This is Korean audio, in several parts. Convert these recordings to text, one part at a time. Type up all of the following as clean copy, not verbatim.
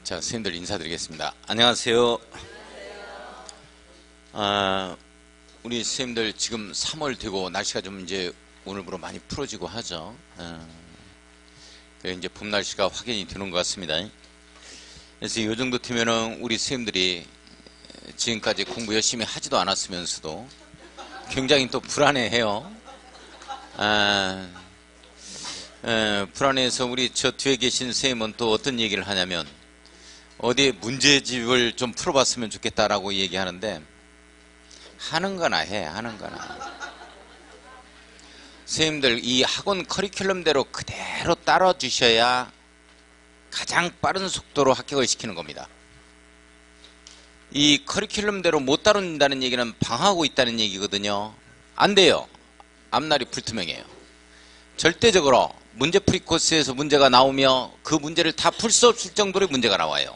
자, 선생님들 인사드리겠습니다. 안녕하세요. 우리 선생님들 지금 3월 되고 날씨가 좀 이제 오늘부로 많이 풀어지고 하죠. 그래 이제 봄 날씨가 확연히 드는 것 같습니다. 그래서 이 정도 되면은 우리 선생님들이 지금까지 공부 열심히 하지도 않았으면서도 굉장히 또 불안해해요. 불안해서 우리 저 뒤에 계신 선생님은 또 어떤 얘기를 하냐면 어디에 문제집을 좀 풀어봤으면 좋겠다라고 얘기하는데 하는 거나 해, 하는 거나. 선생님들 이 학원 커리큘럼대로 그대로 따라주셔야 가장 빠른 속도로 합격을 시키는 겁니다. 이 커리큘럼대로 못 따른다는 얘기는 방하고 있다는 얘기거든요. 안 돼요. 앞날이 불투명해요. 절대적으로 문제풀이 코스에서 문제가 나오며 그 문제를 다 풀 수 없을 정도의 문제가 나와요.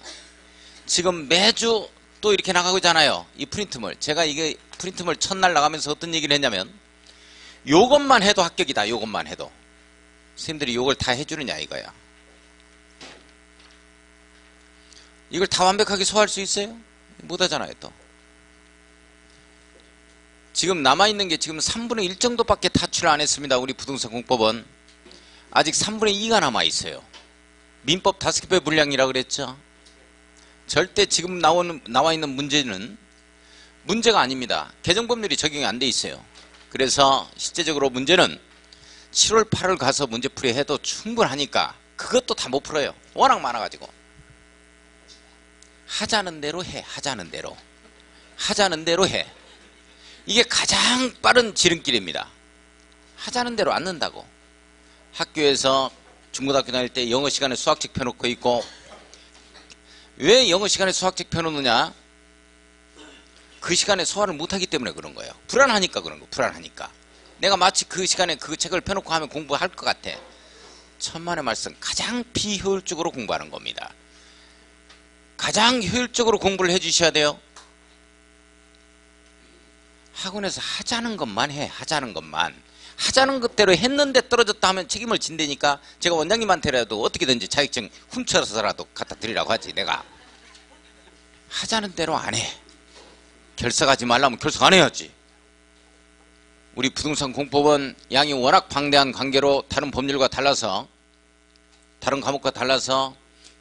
지금 매주 또 이렇게 나가고 있잖아요. 이 프린트물. 제가 이게 프린트물 첫날 나가면서 어떤 얘기를 했냐면 요것만 해도 합격이다. 요것만 해도. 선생님들이 요걸 다 해주느냐 이거야. 이걸 다 완벽하게 소화할 수 있어요? 못하잖아요 또. 지금 남아있는 게 지금 3분의 1 정도밖에 타출을 안 했습니다. 우리 부동산 공법은. 아직 3분의 2가 남아있어요. 민법 5배 분량이라고 그랬죠. 절대 지금 나와있는 문제는 문제가 아닙니다. 개정법률이 적용이 안 돼 있어요. 그래서 실제적으로 문제는 7월 8월 가서 문제풀이 해도 충분하니까 그것도 다 못 풀어요. 워낙 많아가지고. 하자는 대로 해. 하자는 대로. 하자는 대로 해. 이게 가장 빠른 지름길입니다. 하자는 대로 안 는다고. 학교에서 중고등학교 다닐 때 영어 시간에 수학책 펴놓고 있고 왜 영어 시간에 수학책 펴놓느냐? 그 시간에 소화를 못하기 때문에 그런 거예요. 불안하니까 그런 거. 불안하니까. 내가 마치 그 시간에 그 책을 펴놓고 하면 공부할 것 같아. 천만의 말씀. 가장 비효율적으로 공부하는 겁니다. 가장 효율적으로 공부를 해주셔야 돼요. 학원에서 하자는 것만 해. 하자는 것만. 하자는 것대로 했는데 떨어졌다 하면 책임을 진다니까 제가 원장님한테라도 어떻게든지 자격증 훔쳐서라도 갖다 드리라고 하지. 내가 하자는 대로 안 해. 결석하지 말라면 결석 안 해야지. 우리 부동산 공법은 양이 워낙 방대한 관계로 다른 법률과 달라서 다른 과목과 달라서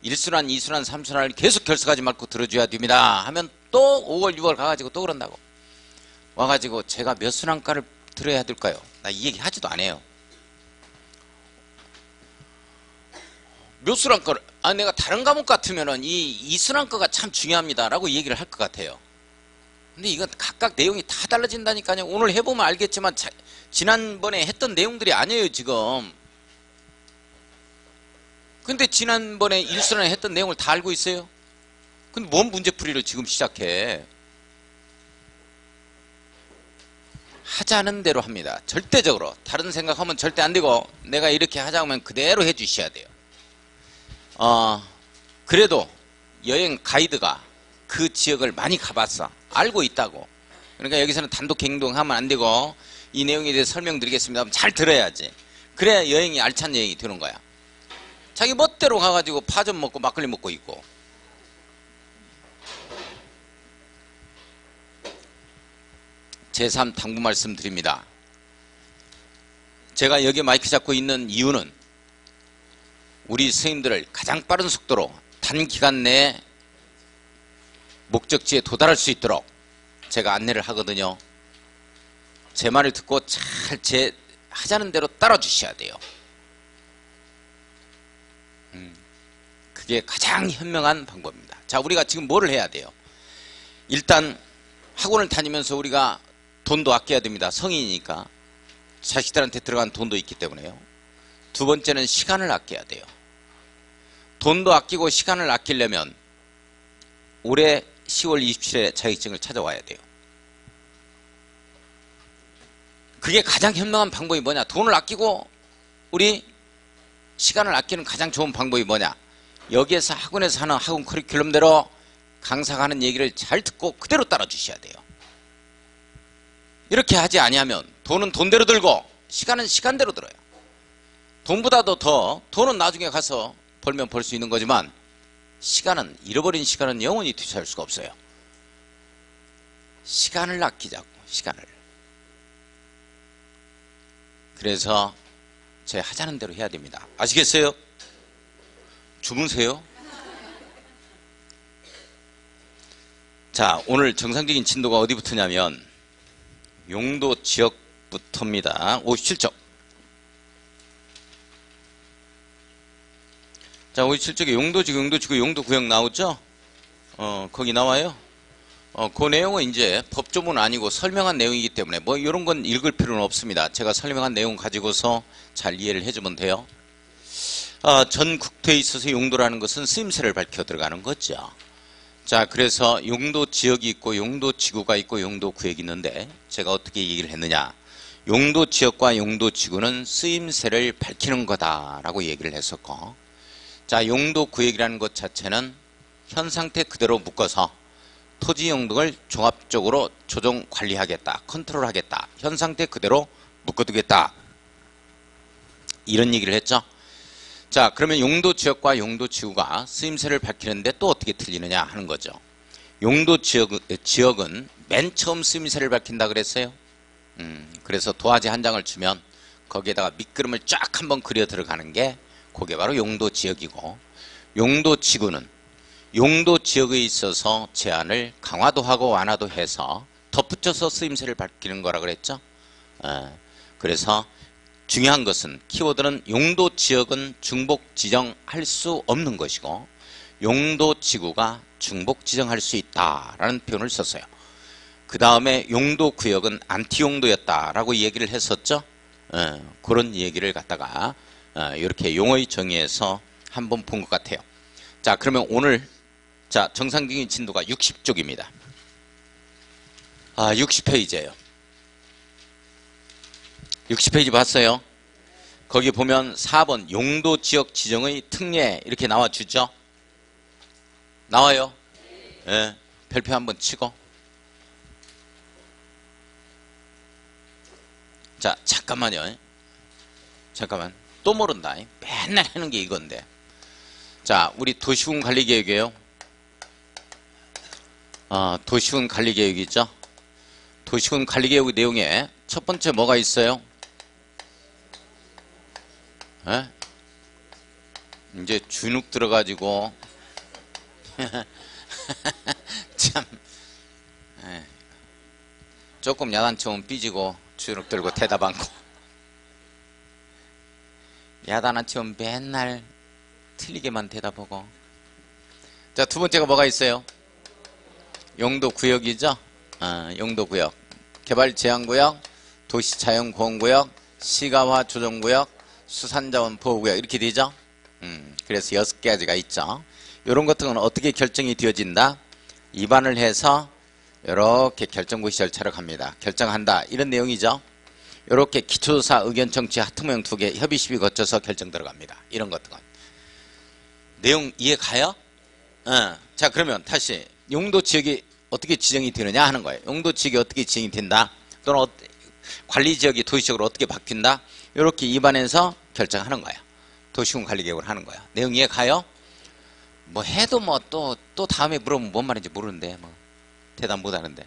1순환, 2순환, 3순환을 계속 결석하지 말고 들어줘야 됩니다 하면 또 5월, 6월 가가지고 또 그런다고. 와가지고 제가 몇 순환가를 들어야 될까요? 나 이 얘기 하지도 안 해요. 몇 순환가를, 내가 다른 과목 같으면은 이 순환가가 참 중요합니다 라고 얘기를 할 것 같아요. 근데 이건 각각 내용이 다 달라진다니까요. 오늘 해보면 알겠지만 지난번에 했던 내용들이 아니에요 지금. 근데 지난번에 1순환에 했던 내용을 다 알고 있어요. 근데 뭔 문제풀이를 지금 시작해. 하자는 대로 합니다. 절대적으로. 다른 생각하면 절대 안 되고 내가 이렇게 하자고 하면 그대로 해 주셔야 돼요. 그래도 여행 가이드가 그 지역을 많이 가봤어. 알고 있다고. 그러니까 여기서는 단독 행동하면 안 되고 이 내용에 대해서 설명드리겠습니다. 잘 들어야지. 그래야 여행이 알찬 여행이 되는 거야. 자기 멋대로 가가지고 파전 먹고 막걸리 먹고 있고. 제3 당부 말씀 드립니다. 제가 여기 마이크 잡고 있는 이유는 우리 선생님들을 가장 빠른 속도로 단기간 내에 목적지에 도달할 수 있도록 제가 안내를 하거든요. 제 말을 듣고 잘 제 하자는 대로 따라 주셔야 돼요. 그게 가장 현명한 방법입니다. 자, 우리가 지금 뭐를 해야 돼요? 일단 학원을 다니면서 우리가 돈도 아껴야 됩니다. 성인이니까. 자식들한테 들어간 돈도 있기 때문에요. 두 번째는 시간을 아껴야 돼요. 돈도 아끼고 시간을 아끼려면 올해 10월 27일에 자격증을 찾아와야 돼요. 그게 가장 현명한 방법이 뭐냐? 돈을 아끼고 우리 시간을 아끼는 가장 좋은 방법이 뭐냐? 여기에서 학원에서 하는 학원 커리큘럼대로 강사가 하는 얘기를 잘 듣고 그대로 따라 주셔야 돼요. 이렇게 하지 아니하면 돈은 돈대로 들고 시간은 시간대로 들어요. 돈보다도 더, 돈은 나중에 가서 벌면 벌 수 있는 거지만 시간은, 잃어버린 시간은 영원히 되찾을 수가 없어요. 시간을 아끼자고, 시간을. 그래서 제 하자는 대로 해야 됩니다. 아시겠어요? 주무세요? 자, 오늘 정상적인 진도가 어디부터냐면 용도 지역부터입니다. 57쪽. 자, 57쪽에 용도지구, 용도지구, 용도구역 나오죠? 거기 나와요. 그 내용은 이제 법조문은 아니고 설명한 내용이기 때문에 뭐 이런 건 읽을 필요는 없습니다. 제가 설명한 내용 가지고서 잘 이해를 해주면 돼요. 전 국토에 있어서 용도라는 것은 쓰임새를 밝혀 들어가는 거죠. 자, 그래서 용도 지역이 있고 용도 지구가 있고 용도 구역이 있는데 제가 어떻게 얘기를 했느냐. 용도 지역과 용도 지구는 쓰임새를 밝히는 거다라고 얘기를 했었고, 자, 용도 구역이라는 것 자체는 현 상태 그대로 묶어서 토지 용도를 종합적으로 조정 관리하겠다, 컨트롤하겠다, 현 상태 그대로 묶어두겠다, 이런 얘기를 했죠. 자, 그러면 용도 지역과 용도 지구가 쓰임새를 밝히는데 또 어떻게 틀리느냐 하는 거죠. 용도 지역은 맨 처음 쓰임새를 밝힌다 그랬어요. 그래서 도화지 한 장을 주면 거기에다가 밑그림을 쫙 한번 그려 들어가는 게 그게 바로 용도 지역이고, 용도 지구는 용도 지역에 있어서 제한을 강화도 하고 완화도 해서 덧붙여서 쓰임새를 밝히는 거라 그랬죠. 그래서 중요한 것은, 키워드는 용도 지역은 중복 지정할 수 없는 것이고 용도 지구가 중복 지정할 수 있다라는 표현을 썼어요. 그 다음에 용도 구역은 안티 용도였다라고 얘기를 했었죠. 그런 얘기를 갖다가 이렇게 용어의 정의에서 한번 본 것 같아요. 자, 그러면 오늘 자, 정상적인 진도가 60쪽입니다. 60페이지예요. 60페이지 봤어요? 거기 보면 4번 용도 지역 지정의 특례 이렇게 나와주죠? 나와요? 예, 별표 한번 치고. 자, 잠깐만요. 잠깐만. 또 모른다. 맨날 하는 게 이건데. 자, 우리 도시군 관리계획이에요. 도시군 관리계획이죠. 도시군 관리계획 내용에 첫 번째 뭐가 있어요? 에? 이제 주눅 들어가지고 참 조금 야단치면 삐지고 주눅 들고 대답 않고 야단치면 맨날 틀리게만 대답하고. 자, 두 번째가 뭐가 있어요? 용도구역이죠. 용도구역, 개발제한구역, 도시자연보호구역, 시가화 조정구역, 수산자원 보호구역 이렇게 되죠. 그래서 6가지가 있죠. 이런 것들은 어떻게 결정이 되어진다? 입안을 해서 이렇게 결정구시 절차로 갑니다. 결정한다, 이런 내용이죠. 이렇게 기초조사, 의견청취, 하트모형 2개, 협의 시비 거쳐서 결정 들어갑니다. 이런 것들은 내용 이해 가요? 자, 그러면 다시 용도지역이 어떻게 지정이 되느냐 하는 거예요. 용도지역이 어떻게 지정이 된다, 또는 관리지역이 도시적으로 어떻게 바뀐다, 이렇게 입안해서 결정하는 거야. 도시군 관리계획을 하는 거야. 내용 이해 가요? 뭐 해도 뭐 또 다음에 물어보면 뭔 말인지 모르는데 뭐 대답 못 하는데,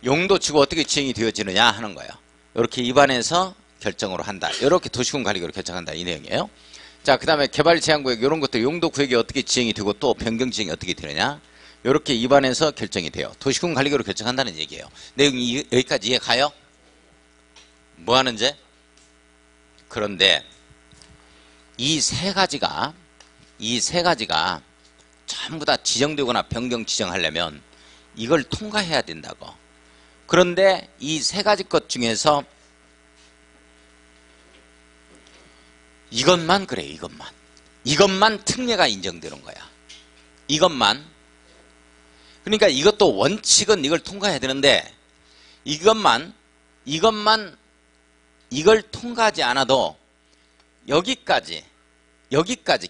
용도지구 어떻게 지정이 되어지느냐 하는 거예요. 이렇게 입안해서 결정으로 한다, 이렇게 도시군 관리계획으로 결정한다, 이 내용이에요. 자, 그 다음에 개발제한구역 이런 것들 용도구역이 어떻게 지정이 되고 또 변경지정이 어떻게 되느냐, 이렇게 입안해서 결정이 돼요. 도시군 관리계획으로 결정한다는 얘기예요. 내용이 여기까지 이해 가요? 뭐 하는지? 그런데 이 세 가지가 전부 다 지정되거나 변경 지정하려면 이걸 통과해야 된다고. 그런데 이 세 가지 것 중에서 이것만 그래. 이것만 특례가 인정되는 거야. 이것만. 그러니까 이것도 원칙은 이걸 통과해야 되는데 이것만 이걸 통과하지 않아도 여기까지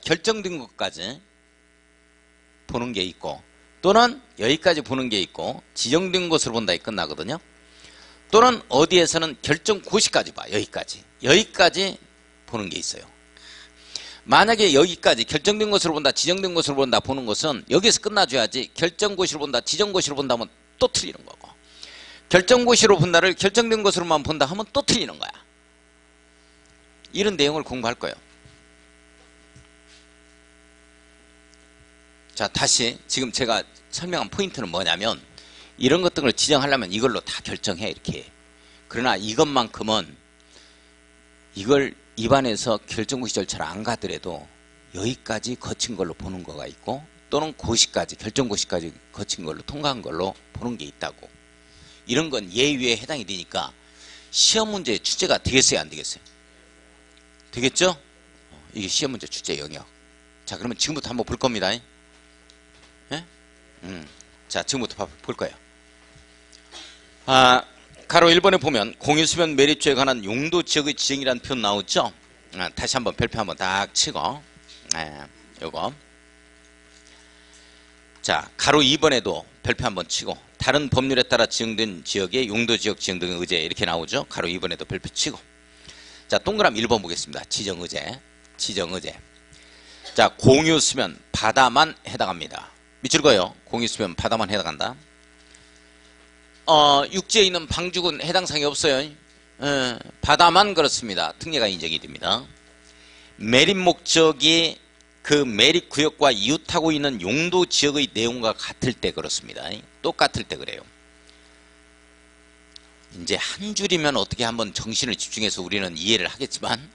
결정된 것까지 보는 게 있고, 또는 여기까지 보는 게 있고 지정된 것으로 본다 이 끝나거든요. 또는 어디에서는 결정 고시까지 봐. 여기까지 보는 게 있어요. 만약에 여기까지 결정된 것으로 본다, 지정된 것으로 본다 보는 것은 여기서 끝나줘야지 결정고시로 본다, 지정고시로 본다 하면 또 틀리는 거고, 결정고시로 본다를 결정된 것으로만 본다 하면 또 틀리는 거야. 이런 내용을 공부할 거예요. 자, 다시 지금 제가 설명한 포인트는 뭐냐면 이런 것들을 지정하려면 이걸로 다 결정해 이렇게. 그러나 이것만큼은 이걸 입안에서 결정고시 절차를 안 가더라도 여기까지 거친 걸로 보는 거가 있고 또는 고시까지 결정고시까지 거친 걸로 통과한 걸로 보는 게 있다고. 이런 건 예외에 해당이 되니까 시험 문제의 주제가 되겠어요 안 되겠어요? 되겠죠? 이게 시험 문제 주제 영역. 자, 그러면 지금부터 한번 볼 겁니다. 예? 자, 지금부터 볼 거예요. 가로 1번에 보면 공유수면 매립주에 관한 용도 지역의 지정이라는 표현 나오죠? 다시 한번 별표 한번 딱 치고, 요거. 자, 가로 2번에도 별표 한번 치고, 다른 법률에 따라 지정된 지역의 용도 지역 지정 등의 의제 이렇게 나오죠? 가로 2번에도 별표 치고. 자, 동그라미 1번 보겠습니다. 지정의제. 지정의제. 자, 공유수면 바다만 해당합니다. 밑줄 그어요. 공유수면 바다만 해당한다. 육지에 있는 방죽은 해당 사항이 없어요. 바다만 그렇습니다. 특례가 인정이 됩니다. 매립 목적이 그 매립 구역과 이웃하고 있는 용도 지역의 내용과 같을 때 그렇습니다. 똑같을 때 그래요. 이제 한 줄이면 어떻게 한번 정신을 집중해서 우리는 이해를 하겠지만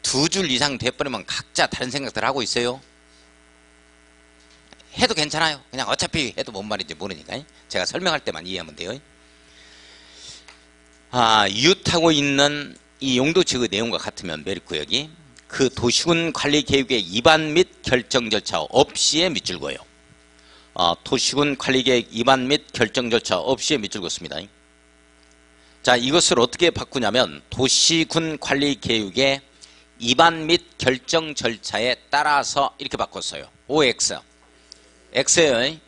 두 줄 이상 돼버리면 각자 다른 생각들 하고 있어요. 해도 괜찮아요. 그냥 어차피 해도 뭔 말인지 모르니까 제가 설명할 때만 이해하면 돼요. 이웃하고 있는 이 용도 지역의 내용과 같으면 매립구역이 그 도시군 관리 계획의 위반 및 결정 절차 없이의 밑줄 그어요. 도시군 관리 계획 위반 및 결정 절차 없이의 밑줄 그었습니다. 자, 이것을 어떻게 바꾸냐면 도시군 관리 계획의 위반 및 결정 절차에 따라서 이렇게 바꿨어요. OX. X예요.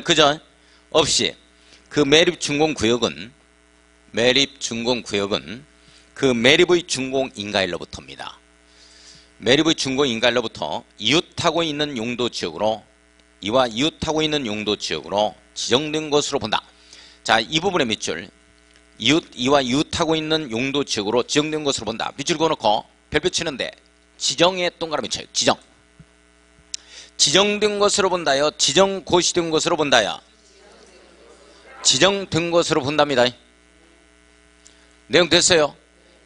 그죠? 없이. 그 매립 준공구역은 그 매립의 준공인가일로부터입니다. 매립의 준공인가일로부터 이웃하고 있는 용도 지역으로 이와 이웃하고 있는 용도 지역으로 지정된 것으로 본다. 자, 이 부분의 밑줄. 이와 이웃하고 있는 용도 지역으로 지정된 것으로 본다. 밑줄 그어놓고 별표 치는데 지정에 동그라미 쳐요. 지정. 지정된 것으로 본다요? 지정고시된 것으로 본다요? 지정된 것으로 본답니다. 내용 됐어요?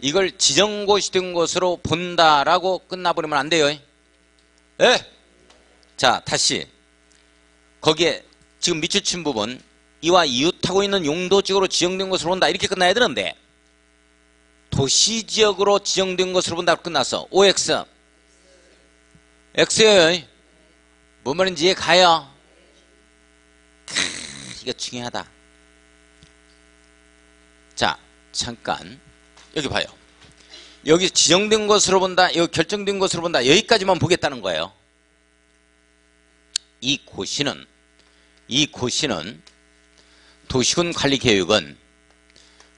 이걸 지정고시된 것으로 본다라고 끝나버리면 안 돼요. 예? 자, 다시 거기에 지금 밑줄 친 부분 이와 이웃하고 있는 용도지역으로 지정된 것으로 본다 이렇게 끝나야 되는데 도시지역으로 지정된 것으로 본다고 끝나서 OX X예요. 뭔 말인지 이해 가요? 이거 중요하다. 자, 잠깐 여기 봐요. 여기 지정된 것으로 본다, 여기 결정된 것으로 본다, 여기까지만 보겠다는 거예요. 이 고시는 도시군 관리계획은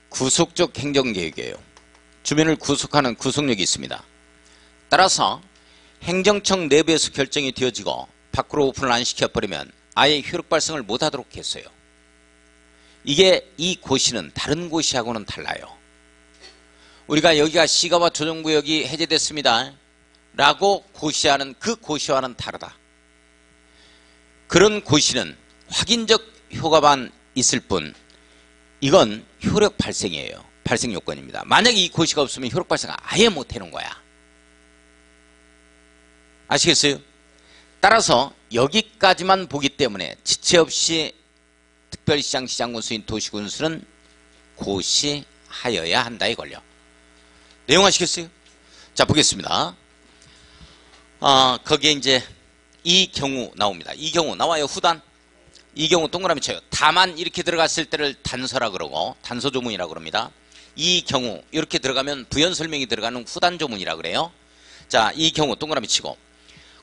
구속적 행정계획이에요. 주민을 구속하는 구속력이 있습니다. 따라서 행정청 내부에서 결정이 되어지고 밖으로 오픈을 안 시켜버리면 아예 효력 발생을 못하도록 했어요. 이게 이 고시는 다른 고시하고는 달라요. 우리가 여기가 시가와 조정구역이 해제됐습니다 라고 고시하는 그 고시와는 다르다. 그런 고시는 확인적 효과만 있을 뿐 이건 효력 발생이에요. 발생 요건입니다. 만약에 이 고시가 없으면 효력 발생 아예 못하는 거야. 아시겠어요? 따라서 여기까지만 보기 때문에 지체 없이 특별시장, 시장군수인 도시군수는 고시하여야 한다 이걸요. 내용 아시겠어요? 자, 보겠습니다. 거기에 이제 이 경우 나옵니다. 이 경우 나와요. 후단. 이 경우 동그라미 쳐요. 다만 이렇게 들어갔을 때를 단서라 그러고 단서조문이라 그럽니다. 이 경우 이렇게 들어가면 부연 설명이 들어가는 후단 조문이라 그래요. 자, 이 경우 동그라미 치고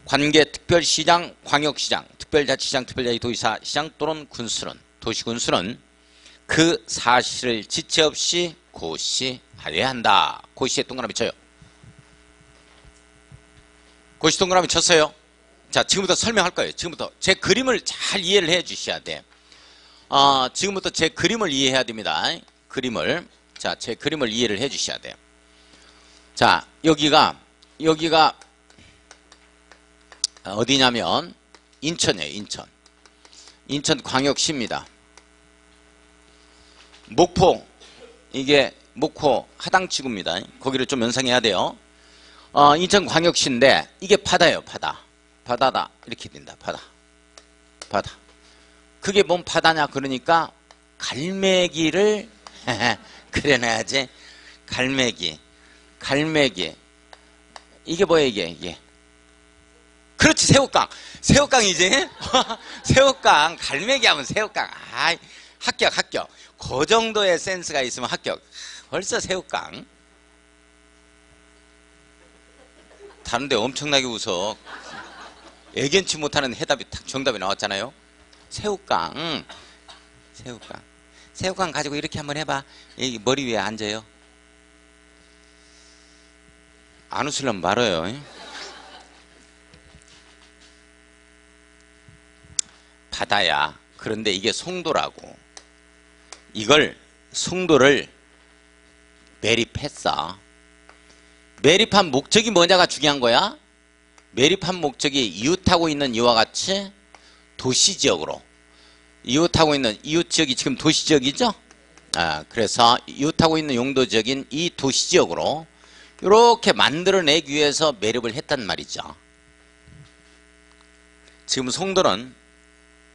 관계 특별시장, 광역시장, 특별자치시장, 특별자치도지사, 시장 또는 군수는 도시군수는 그 사실을 지체 없이 고시하여야 한다. 고시에 동그라미 쳐요. 고시 동그라미 쳤어요. 자, 지금부터 설명할 거예요. 지금부터 제 그림을 잘 이해를 해 주셔야 돼. 지금부터 제 그림을 이해해야 됩니다. 그림을. 자, 제 그림을 이해를 해 주셔야 돼요. 자, 여기가 어디냐면 인천이에요. 인천. 인천광역시입니다. 목포, 이게 목포 하당지구입니다. 거기를 좀 연상해야 돼요. 인천광역시인데 이게 바다예요. 바다다 이렇게 된다. 바다. 그게 뭔 바다냐 그러니까 갈매기를 그려놔야지. 갈매기. 이게 뭐야 이게. 그렇지, 새우깡이지. 새우깡. 갈매기 하면 새우깡. 아이, 합격. 그 정도의 센스가 있으면 합격. 벌써 새우깡. 다른데 엄청나게 웃어. 예견치 못하는 해답이 딱 정답이 나왔잖아요. 새우깡 가지고 이렇게 한번 해봐. 여기 머리 위에 앉아요. 안 웃으려면 말아요. 바다야. 그런데 이게 송도라고. 이걸 송도를 매립했어. 매립한 목적이 뭐냐가 중요한 거야. 매립한 목적이 이웃하고 있는 이와 같이 도시지역으로, 이웃하고 있는 이웃지역이 지금 도시지역이죠. 그래서 이웃하고 있는 용도지역인 이 도시지역으로 이렇게 만들어내기 위해서 매립을 했단 말이죠. 지금 송도는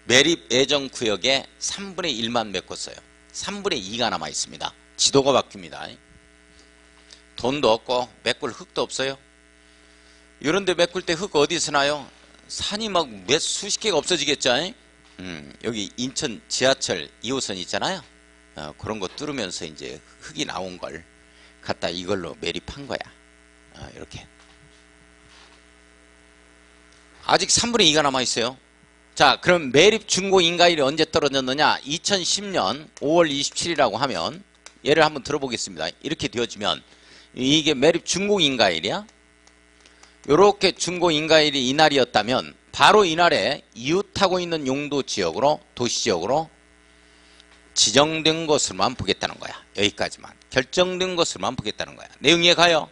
매립 예정구역의 3분의 1만 메꿨어요. 3분의 2가 남아 있습니다. 지도가 바뀝니다. 돈도 없고 메꿀 흙도 없어요. 이런데 메꿀 때 흙 어디서 나요? 산이 막 몇 수십 개가 없어지겠죠. 여기 인천 지하철 2호선 있잖아요. 그런 거 뚫으면서 이제 흙이 나온 걸 갖다 이걸로 매립한 거야. 이렇게. 아직 3분의 2가 남아 있어요. 자, 그럼 매립 준공 인가일이 언제 떨어졌느냐? 2010년 5월 27일이라고 하면, 예를 한번 들어보겠습니다. 이렇게 되어지면 이게 매립 준공 인가일이야. 이렇게 준공 인가일이 이날이었다면 바로 이날에 이웃하고 있는 용도 지역으로, 도시지역으로 지정된 것으로만 보겠다는 거야. 여기까지만. 결정된 것으로만 보겠다는 거야. 내용 이해가요?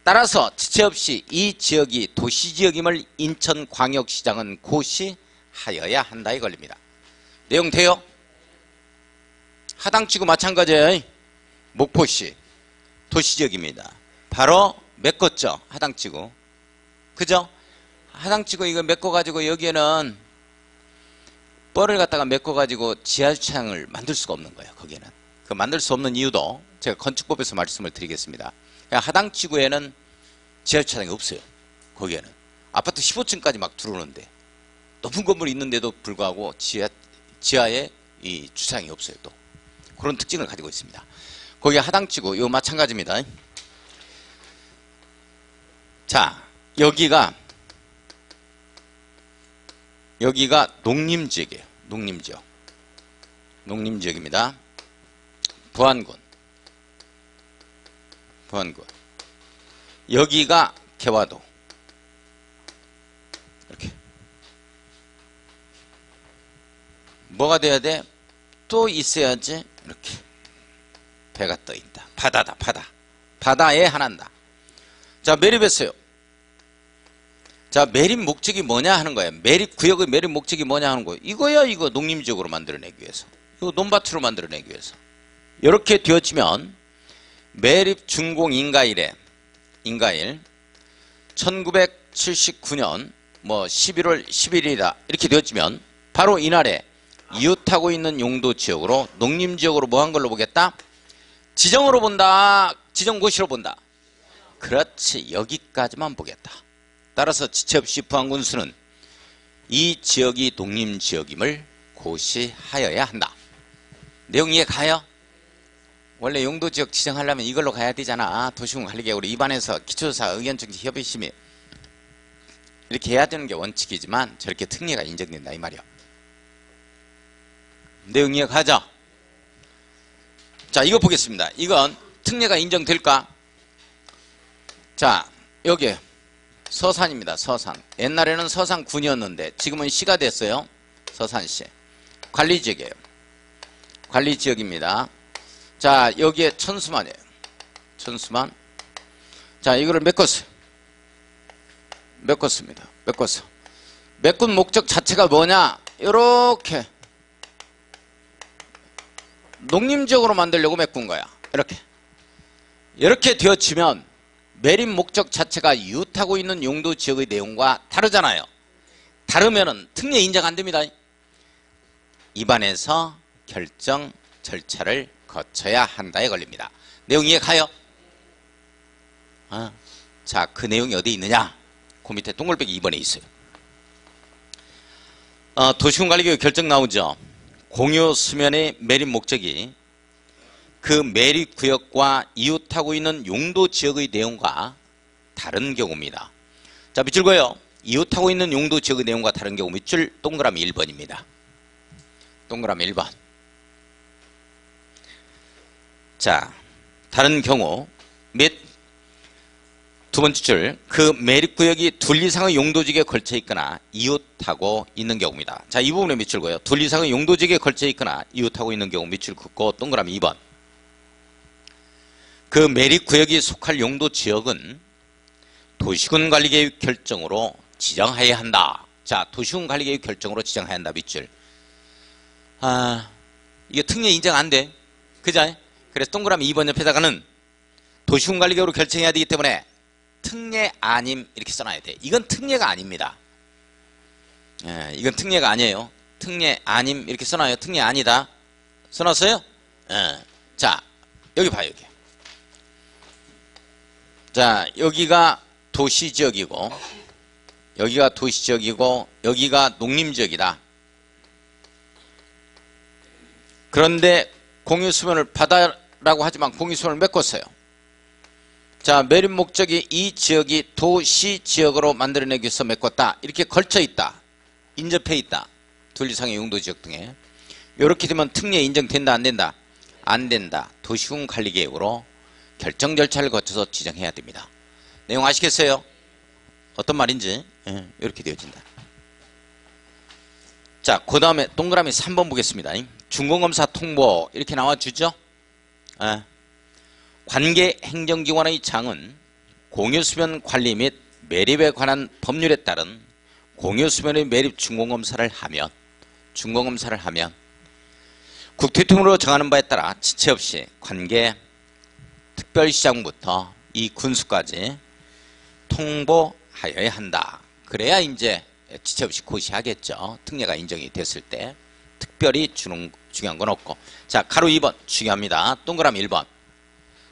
따라서 지체 없이 이 지역이 도시지역임을 인천광역시장은 고시하여야 한다 이 걸립니다. 내용 돼요? 하당지구 마찬가지예요. 목포시 도시지역입니다. 바로 메꿨죠. 하당지구. 그죠? 하당지구 이거 메꿔가지고 여기에는 뻘을 갖다가 메꿔가지고 지하주차장을 만들 수가 없는 거예요. 거기에는. 그 만들 수 없는 이유도 제가 건축법에서 말씀을 드리겠습니다. 하당지구에는 지하주차장이 없어요. 거기에는. 아파트 15층까지 막 들어오는데 높은 건물이 있는데도 불구하고 지하에 이 주차장이 없어요. 또 그런 특징을 가지고 있습니다. 거기 하당지구 이거 마찬가지입니다. 자, 여기가 농림지역이에요. 농림지역입니다. 부안군. 여기가 개화도. 이렇게. 뭐가 돼야 돼? 또 있어야지. 이렇게. 배가 떠 있다. 바다다, 바다. 바다에 하나인다. 자, 매립했어요. 자, 매립 목적이 뭐냐 하는 거예요. 매립 구역의 매립 목적이 뭐냐 하는 거예요. 이거야, 이거 농림지역으로 만들어내기 위해서. 이거 논밭으로 만들어내기 위해서. 이렇게 되어지면 매립 준공 인가일 1979년 뭐 11월 11일이다 이렇게 되어지면 바로 이날에 이웃하고 있는 용도 지역으로 농림지역으로 뭐 한 걸로 보겠다? 지정으로 본다. 지정고시로 본다. 그렇지. 여기까지만 보겠다. 따라서 지체 없이 부안군수는 이 지역이 농림지역임을 고시하여야 한다. 내용 이해 가요? 원래 용도지역 지정하려면 이걸로 가야 되잖아. 도시군관리계획으로 입안에서 기초조사 의견정치 협의심의 이렇게 해야 되는 게 원칙이지만 저렇게 특례가 인정된다 이 말이야. 내용 이해 가죠? 자, 이거 보겠습니다. 이건 특례가 인정될까? 자, 여기 서산입니다. 서산. 옛날에는 서산군이었는데 지금은 시가 됐어요. 서산시. 관리지역이에요. 관리지역입니다. 자, 여기에 천수만이에요. 천수만. 자, 이거를 메꿨어요. 메꿨습니다. 메꿨어. 메꾼 목적 자체가 뭐냐? 이렇게 농림지역으로 만들려고 메꾼 거야. 이렇게 되어지면 매립 목적 자체가 이웃하고 있는 용도 지역의 내용과 다르잖아요. 다르면은 특례 인정 안 됩니다. 입안에서 결정 절차를 거쳐야 한다에 걸립니다. 내용 이해가요? 자, 그 내용이 어디 있느냐? 그 밑에 동글배기 2번에 있어요. 도시군관리계획 결정 나오죠. 공유 수면의 매립 목적이 그 매립구역과 이웃하고 있는 용도 지역의 내용과 다른 경우입니다. 자, 밑줄 그어요. 이웃하고 있는 용도 지역의 내용과 다른 경우 밑줄 동그라미 1번입니다. 동그라미 1번. 자, 다른 경우 두 번째 줄, 그 매립구역이 둘 이상의 용도지역에 걸쳐 있거나 이웃하고 있는 경우입니다. 자, 이 부분에 밑줄 그어요. 둘 이상의 용도지역에 걸쳐 있거나 이웃하고 있는 경우 밑줄 긋고 동그라미 2번. 그 매립구역이 속할 용도지역은 도시군관리계획 결정으로 지정해야 한다. 자, 도시군관리계획 결정으로 지정해야 한다. 밑줄. 이게 특례 인정 안 돼. 그죠? 그래서 동그라미 2번 옆에다가는 도시군관리계획으로 결정해야 되기 때문에 특례 아님 이렇게 써놔야 돼. 이건 특례가 아닙니다. 예, 이건 특례가 아니에요. 특례 아님 이렇게 써놔요. 특례 아니다. 써놨어요? 예. 자, 여기 봐요. 여기. 자, 여기가 도시지역이고 여기가 도시지역이고 여기가 농림지역이다. 그런데 공유수면을 바다라고 하지만 공유수면을 메꿨어요. 자, 매립 목적이 이 지역이 도시지역으로 만들어내기 위해서 메꿨다. 이렇게 걸쳐있다. 인접해 있다. 둘 이상의 용도지역 등에. 이렇게 되면 특례 인정된다 안 된다? 안 된다. 도시군관리계획으로 결정 절차를 거쳐서 지정해야 됩니다. 내용 아시겠어요? 어떤 말인지. 예, 이렇게 되어진다. 자, 그 다음에 동그라미 3번 보겠습니다. 준공검사 통보 이렇게 나와주죠. 예. 관계 행정기관의 장은 공유수면 관리 및 매립에 관한 법률에 따른 공유수면의 매립 준공검사를 하면 국토교통부로 정하는 바에 따라 지체 없이 관계 특별시장부터 이 군수까지 통보하여야 한다. 그래야 이제 지체 없이 고시하겠죠. 특례가 인정이 됐을 때. 특별히 중요한 건 없고. 자, 가로 2번 중요합니다. 동그라미 1번.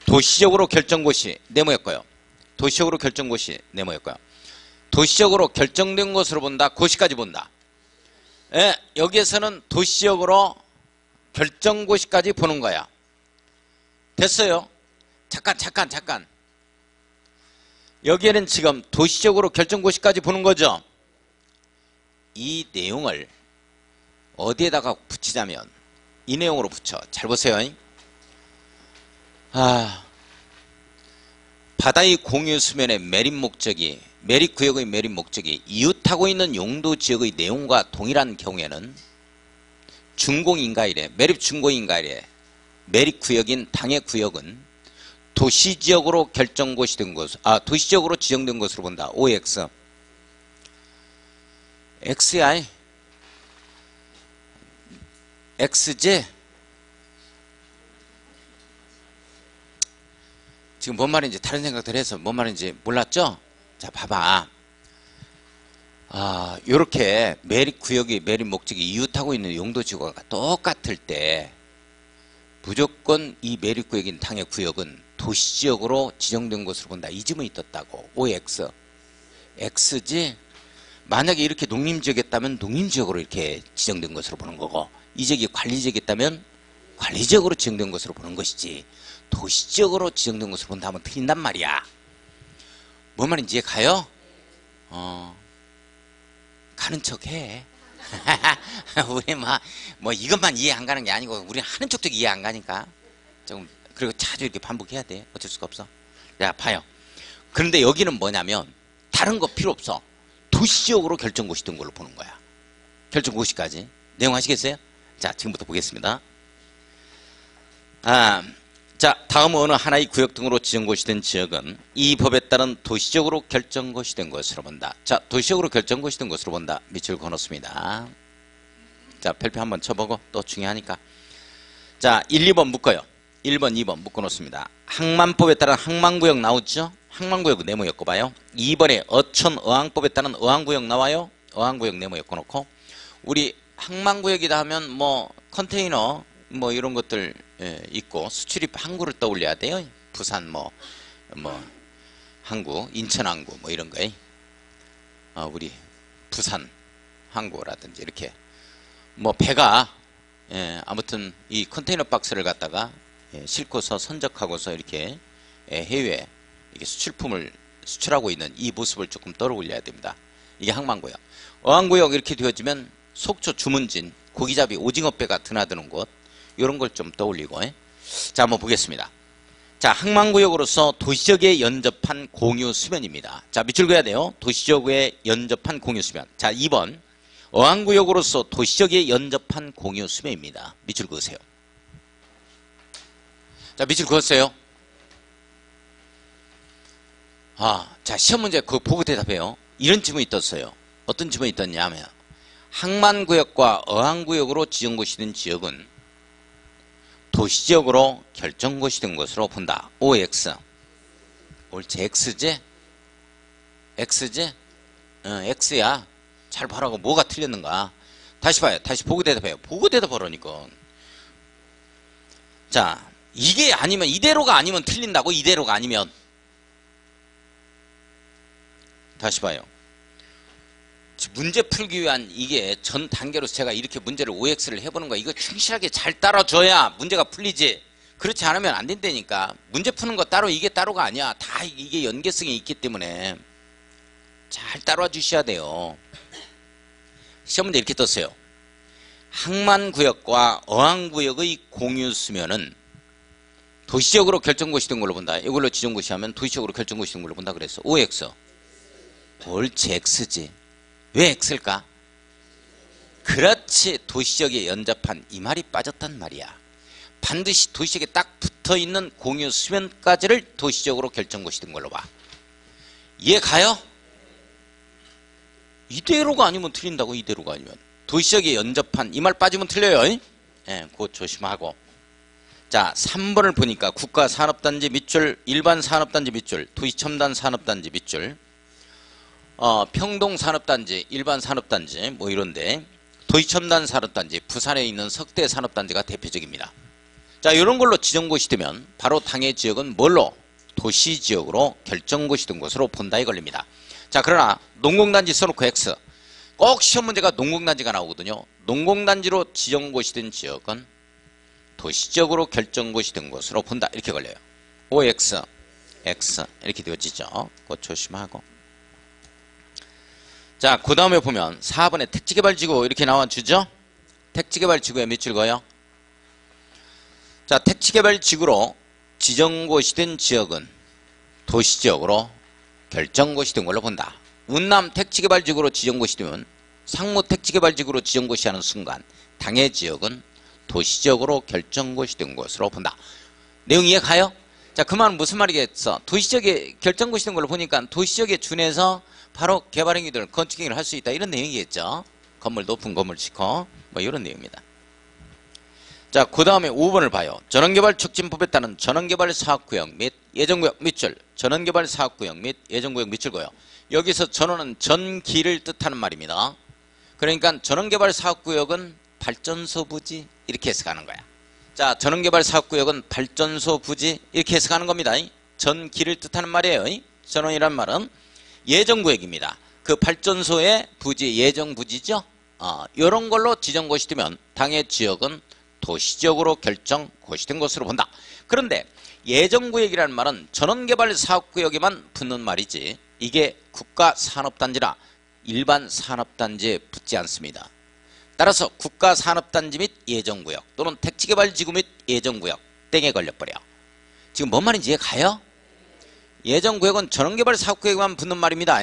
도시적으로 결정고시 네모였고요. 도시적으로 결정고시 네모였고요. 도시적으로 결정된 것으로 본다. 고시까지 본다. 예, 여기에서는 도시적으로 결정고시까지 보는 거야. 됐어요. 잠깐. 여기에는 지금 도시적으로 결정고시까지 보는 거죠. 이 내용을 어디에다가 붙이자면 이 내용으로 붙여. 잘 보세요. 바다의 공유수면의 매립구역의 매립 목적이 이웃하고 있는 용도지역의 내용과 동일한 경우에는 준공인가이래. 매립 준공인가이래. 매립구역인 당해구역은 도시지역으로 결정고시된 것, 도시지역으로 지정된 것으로 본다. OX. XI. XJ. 지금 뭔 말인지 다른 생각들 해서 뭔 말인지 몰랐죠? 자, 봐봐. 요렇게 매립구역이 매립 목적이 이웃하고 있는 용도지구가 똑같을 때 무조건 이 매립구역인 당해구역은 도시지역으로 지정된 것으로 본다. 이 지문이 떴다고. OX. X지? 만약에 이렇게 농림지역이었다면 농림지역으로 이렇게 지정된 것으로 보는 거고, 이 지역이 관리지역이었다면 관리지역으로 지정된 것으로 보는 것이지, 도시지역으로 지정된 것으로 본다면 틀린단 말이야. 뭔 말인지 이해 가요? 가는 척해. 우리 뭐 이것만 이해 안 가는 게 아니고 우리 하는 척도 이해 안 가니까 조금, 그리고 자주 이렇게 반복해야 돼. 어쩔 수가 없어. 야, 봐요. 그런데 여기는 뭐냐면 다른 거 필요 없어. 도시적으로 결정고시 된 걸로 보는 거야. 결정고시까지. 내용 아시겠어요? 자, 지금부터 보겠습니다. 자, 다음 어느 하나의 구역 등으로 지정고시 된 지역은 이 법에 따른 도시적으로 결정고시 된 것으로 본다. 자, 도시적으로 결정고시 된 것으로 본다. 밑줄 그어놓습니다. 자, 별표 한번 쳐보고 또 중요하니까. 자, 1, 2번 묶어요. 1번, 2번 묶어놓습니다. 항만법에 따른 항만구역 나오죠? 항만구역 네모 엮어봐요. 2번에 어촌어항법에 따른 어항구역 나와요. 어항구역 네모 엮어놓고, 우리 항만구역이다 하면 뭐 컨테이너 뭐 이런 것들 있고 수출입 항구를 떠올려야 돼요. 부산 뭐 항구, 인천 항구 뭐 이런 거에 우리 부산 항구라든지 이렇게 뭐 배가 아무튼 이 컨테이너 박스를 갖다가 싣고서 선적하고서 이렇게 해외에 이게 수출품을 수출하고 있는 이 모습을 조금 떠올려야 됩니다. 이게 항만구역. 어항구역 이렇게 되어지면 속초 주문진 고기잡이 오징어배가 드나드는 곳, 이런 걸 좀 떠올리고. 자, 한번 보겠습니다. 자, 항만구역으로서 도시적에 연접한 공유 수면입니다. 자, 밑줄 그어야 돼요. 도시적에 연접한 공유 수면. 자, 2번 어항구역으로서 도시적에 연접한 공유 수면입니다. 밑줄 그으세요. 자, 밑줄 그었어요. 자, 시험 문제 그거 보고 대답해요. 이런 지문이 떴어요. 어떤 지문이 떴냐면, 항만구역과 어항구역으로 지정고시 된 지역은 도시적으로 결정고시 된 것으로 본다. OX. 옳지. X지? X지? X야. 잘 보라고. 뭐가 틀렸는가. 다시 봐요. 다시 보고 대답해요. 보고 대답하라니까. 자, 이게 아니면, 이대로가 아니면 틀린다고. 이대로가 아니면. 다시 봐요. 문제 풀기 위한 이게 전 단계로 제가 이렇게 문제를 OX를 해보는 거야. 이거 충실하게 잘 따라줘야 문제가 풀리지. 그렇지 않으면 안 된다니까. 문제 푸는 거 따로 이게 따로가 아니야. 다 이게 연계성이 있기 때문에 잘 따라와 주셔야 돼요. 시험 문제 이렇게 떴어요. 항만구역과 어항구역의 공유 수면은 도시적으로 결정고시 된 걸로 본다. 이걸로 지정고시 하면 도시적으로 결정고시 된 걸로 본다 그랬어. OX. 옳지. X지. 왜 X일까? 그렇지. 도시적에 연접한 이 말이 빠졌단 말이야. 반드시 도시적에 딱 붙어있는 공유 수면까지를 도시적으로 결정고시 된 걸로 봐. 이해 가요? 이대로가 아니면 틀린다고. 이대로가 아니면. 도시적에 연접한 이 말 빠지면 틀려요. 그거 조심하고. 자, 3번을 보니까 국가산업단지 밑줄, 일반산업단지 밑줄, 도시첨단산업단지 밑줄, 평동산업단지, 일반산업단지 뭐 이런데, 도시첨단산업단지, 부산에 있는 석대산업단지가 대표적입니다. 자, 이런 걸로 지정고시 되면 바로 당해 지역은 뭘로? 도시지역으로 결정고시 된 것으로 본다 이걸립니다. 자, 그러나 농공단지 써놓고 X. 꼭 시험 문제가 농공단지가 나오거든요. 농공단지로 지정고시 된 지역은 도시적으로 결정고시 된 것으로 본다 이렇게 걸려요. OX, X 이렇게 되어지죠. 그거 조심하고. 자, 그 다음에 보면 4번에 택지개발지구 이렇게 나와주죠. 택지개발지구에 밑줄 그어요. 자, 택지개발지구로 지정고시 된 지역은 도시지역으로 결정고시 된 걸로 본다. 운남 택지개발지구로 지정고시 되면 상무 택지개발지구로 지정고시 하는 순간 당해 지역은 도시적으로 결정고시 된 것으로 본다. 내용 이해 가요? 자, 그 말은 무슨 말이겠어? 도시적에 결정고시 된 걸로 보니까 도시적에 준해서 바로 개발행위들, 건축행위를 할 수 있다 이런 내용이겠죠. 건물 높은 건물 짓고 뭐 이런 내용입니다. 자, 그 다음에 5번을 봐요. 전원개발촉진법에 따른 전원개발사업구역 및 예정구역 밑줄, 전원개발사업구역 및 예정구역 밑줄 그어요. 여기서 전원은 전기를 뜻하는 말입니다. 그러니까 전원개발사업구역은 발전소 부지 이렇게 해석하는 거야. 자, 전원개발사업구역은 발전소 부지 이렇게 해석하는 겁니다. 전기를 뜻하는 말이에요. 전원이란 말은 예정구역입니다. 그 발전소의 부지, 예정부지죠. 이런 걸로 지정고시 되면 당해 지역은 도시적으로 결정고시된 것으로 본다. 그런데 예정구역이라는 말은 전원개발사업구역에만 붙는 말이지 이게 국가산업단지나 일반산업단지에 붙지 않습니다. 따라서 국가산업단지 및 예정구역 또는 택지개발지구 및 예정구역 땡에 걸려버려. 지금 뭔 말인지 이해 가요? 예정구역은 전원개발사업구역에만 붙는 말입니다.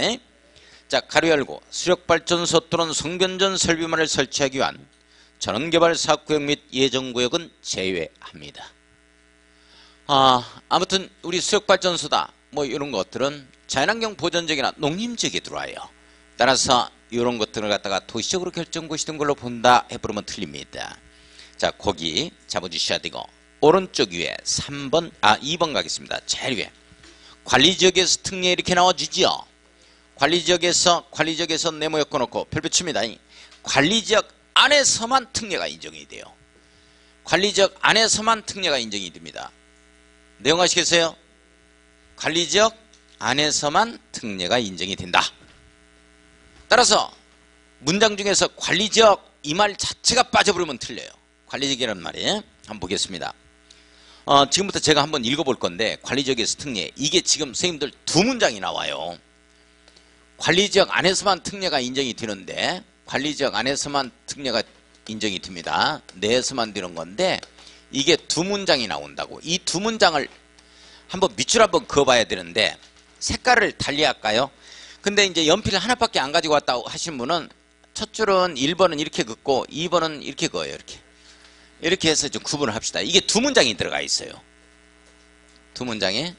자, 가로 열고 수력발전소 또는 송변전 설비만을 설치하기 위한 전원개발사업구역 및 예정구역은 제외합니다. 아무튼 우리 수력발전소다 뭐 이런 것들은 자연환경 보전지역이나 농림지역에 들어와요. 따라서 이런 것들을 갖다가 도시적으로 결정고시된 걸로 본다 해부르면 틀립니다. 자, 거기 잡아주셔야 되고 오른쪽 위에 2번 가겠습니다. 제일 위에 관리지역에서 특례 이렇게 나와주지요. 관리지역에서 네모 엮어놓고 별표 칩니다. 관리지역 안에서만 특례가 인정이 돼요. 관리지역 안에서만 특례가 인정이 됩니다. 내용 아시겠어요? 관리지역 안에서만 특례가 인정이 된다. 따라서 문장 중에서 관리지역 이 말 자체가 빠져버리면 틀려요. 관리지역이라는 말이 한번 보겠습니다. 지금부터 제가 한번 읽어볼 건데 관리지역에서 특례 이게 지금 선생님들 두 문장이 나와요. 관리지역 안에서만 특례가 인정이 되는데 관리지역 안에서만 특례가 인정이 됩니다. 내에서만 되는 건데 이게 두 문장이 나온다고. 이 두 문장을 한번 밑줄 한번 그어봐야 되는데 색깔을 달리 할까요? 근데 이제 연필 하나밖에 안 가지고 왔다고 하신 분은 첫 줄은 1번은 이렇게 긋고 2번은 이렇게 그어요. 이렇게 해서 좀 구분을 합시다. 이게 두 문장이 들어가 있어요. 두 문장에.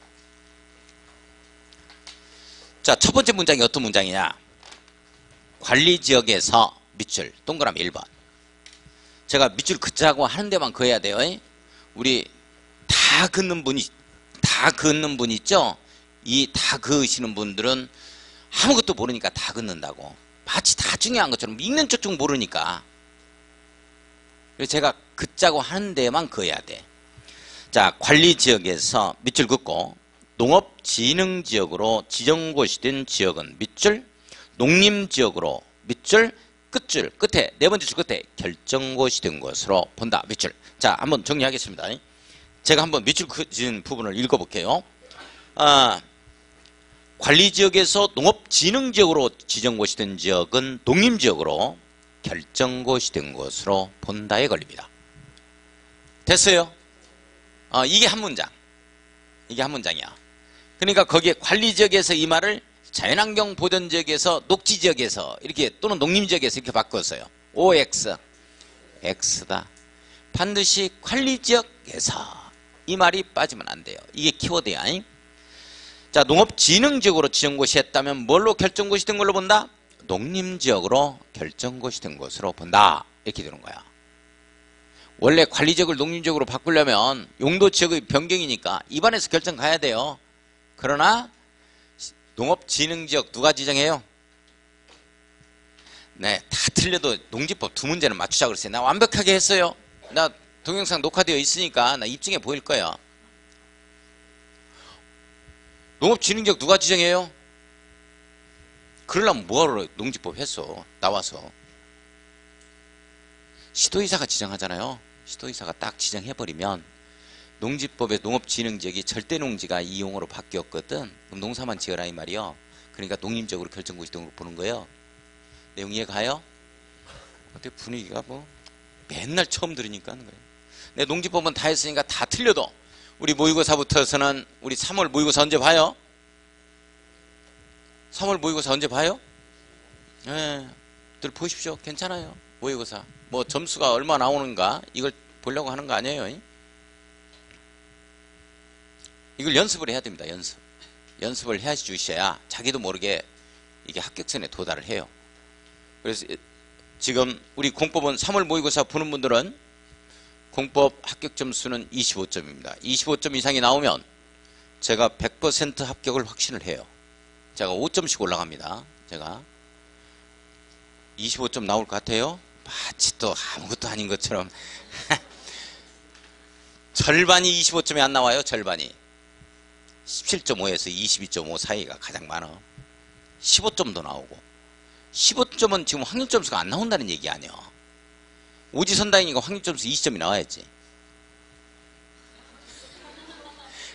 자, 첫 번째 문장이 어떤 문장이냐? 관리지역에서 밑줄 동그라미 1번. 제가 밑줄 긋자고 하는 데만 그어야 돼요. 우리 다 긋는 분 있죠? 이 다 그으시는 분들은 아무것도 모르니까 다 긋는다고. 마치 다 중요한 것처럼 읽는 쪽 모르니까. 그래서 제가 긋자고 하는 데만 그어야 돼. 자, 관리지역에서 밑줄 긋고 농업진흥지역으로 지정고시된 지역은 밑줄, 농림지역으로 밑줄, 끝줄 끝에 네 번째 줄 끝에 결정고시된 것으로 본다. 밑줄. 자, 한번 정리하겠습니다. 제가 한번 밑줄 그은 부분을 읽어볼게요. 관리지역에서 농업진흥지역으로 지정고시된 지역은 농림지역으로 결정고시된 것으로 본다에 걸립니다. 됐어요? 이게 한 문장. 이게 한 문장이야. 그러니까 거기에 관리지역에서 이 말을 자연환경 보전지역에서 녹지지역에서 이렇게 또는 농림지역에서 이렇게 바꿨어요. OX X다. 반드시 관리지역에서 이 말이 빠지면 안 돼요. 이게 키워드야. 자, 농업진흥지역으로 지정고시했다면 뭘로 결정고시된 걸로 본다? 농림지역으로 결정고시된 것으로 본다. 이렇게 되는 거야. 원래 관리지역을 농림지역으로 바꾸려면 용도지역의 변경이니까 입안에서 결정 가야 돼요. 그러나 농업진흥지역 누가 지정해요? 네, 다 틀려도 농지법 두 문제는 맞추자고 그랬어요. 나 완벽하게 했어요. 나 동영상 녹화되어 있으니까 나 입증해 보일 거야. 농업진흥지역 누가 지정해요? 그러려면 뭐하러 농지법 했어? 나와서. 시도의사가 지정하잖아요. 시도의사가 딱 지정해버리면 농지법의 농업진흥지역이 절대농지가 이 용어로 바뀌었거든. 그럼 농사만 지어라 이 말이요. 그러니까 농림지역으로 결정고시등으로 보는 거예요. 내용 이해가요? 어때 분위기가 뭐 맨날 처음 들으니까 하는 거예요. 내 농지법은 다 했으니까 다 틀려도 우리 모의고사부터서는 우리 3월 모의고사 언제 봐요? 3월 모의고사 언제 봐요? 예, 늘 보십시오. 괜찮아요. 모의고사 뭐 점수가 얼마 나오는가 이걸 보려고 하는 거 아니에요. 이걸 연습을 해야 됩니다. 연습을 해 주셔야 자기도 모르게 이게 합격선에 도달을 해요. 그래서 지금 우리 공법은 3월 모의고사 보는 분들은 공법 합격 점수는 25점입니다. 25점 이상이 나오면 제가 100% 합격을 확신을 해요. 제가 5점씩 올라갑니다. 제가 25점 나올 것 같아요. 마치 또 아무것도 아닌 것처럼 절반이 25점이 안 나와요. 절반이 17.5에서 22.5 사이가 가장 많아. 15점도 나오고 15점은 지금 확률점수가 안 나온다는 얘기 아니야. 오지선다행이가 확률점수 20점이 나와야지.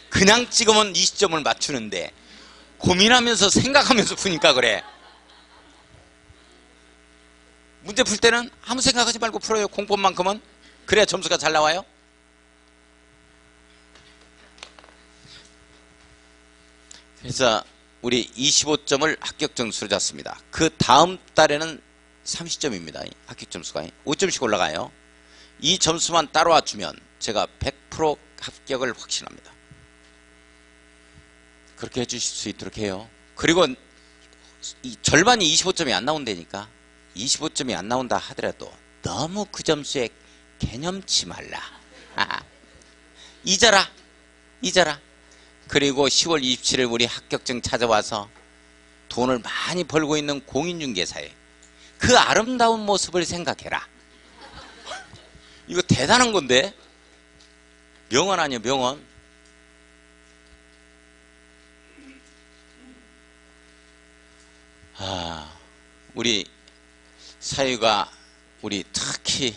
그냥 찍으면 20점을 맞추는데 고민하면서 생각하면서 푸니까 그래. 문제 풀 때는 아무 생각하지 말고 풀어요. 공법만큼은. 그래야 점수가 잘 나와요. 그래서 우리 25점을 합격 점수로 잡습니다. 그 다음 달에는 30점입니다. 합격 점수가 5점씩 올라가요. 이 점수만 따라와 주면 제가 100% 합격을 확신합니다. 그렇게 해주실 수 있도록 해요. 그리고 이 절반이 25점이 안 나온다니까. 25점이 안 나온다 하더라도 너무 그 점수에 개념치 말라. 잊어라. 그리고 10월 27일 우리 합격증 찾아와서 돈을 많이 벌고 있는 공인중개사의 그 아름다운 모습을 생각해라. 이거 대단한 건데? 명언 아니에요, 명언? 우리 사회가 우리 특히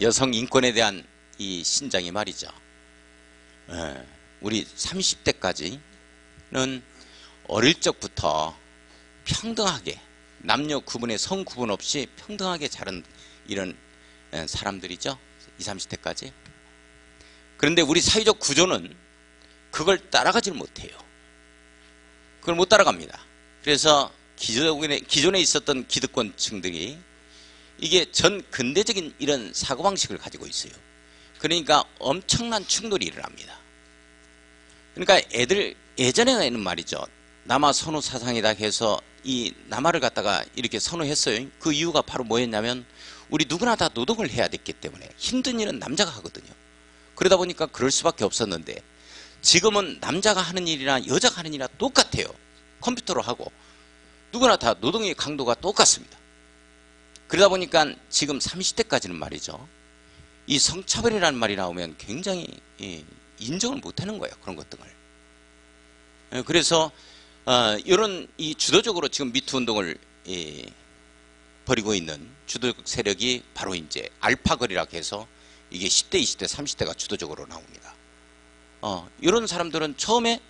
여성 인권에 대한 이 신장이 말이죠. 우리 30대까지는 어릴 적부터 평등하게 남녀 구분에 성 구분 없이 평등하게 자란 이런 사람들이죠. 20, 30대까지. 그런데 우리 사회적 구조는 그걸 따라가질 못해요. 그걸 못 따라갑니다. 그래서 기존에 있었던 기득권층들이 이게 전 근대적인 이런 사고방식을 가지고 있어요. 그러니까 엄청난 충돌이 일어납니다. 그러니까 애들 예전에는 말이죠. 남아 선호 사상이다 해서 이 남아를 갖다가 이렇게 선호했어요. 그 이유가 바로 뭐였냐면 우리 누구나 다 노동을 해야 됐기 때문에 힘든 일은 남자가 하거든요. 그러다 보니까 그럴 수밖에 없었는데 지금은 남자가 하는 일이나 여자가 하는 일이나 똑같아요. 컴퓨터로 하고 누구나 다 노동의 강도가 똑같습니다. 그러다 보니까 지금 30대까지는 말이죠. 이 성차별이라는 말이 나오면 굉장히 인정을 못하는 거예요. 그런 것들을. 그래서 이런 이 주도적으로 지금 미투 운동을 벌이고 있는 주도적 세력이 바로 이제 알파걸이라고 해서 이게 10대, 20대, 30대가 주도적으로 나옵니다. 이런 사람들은 처음에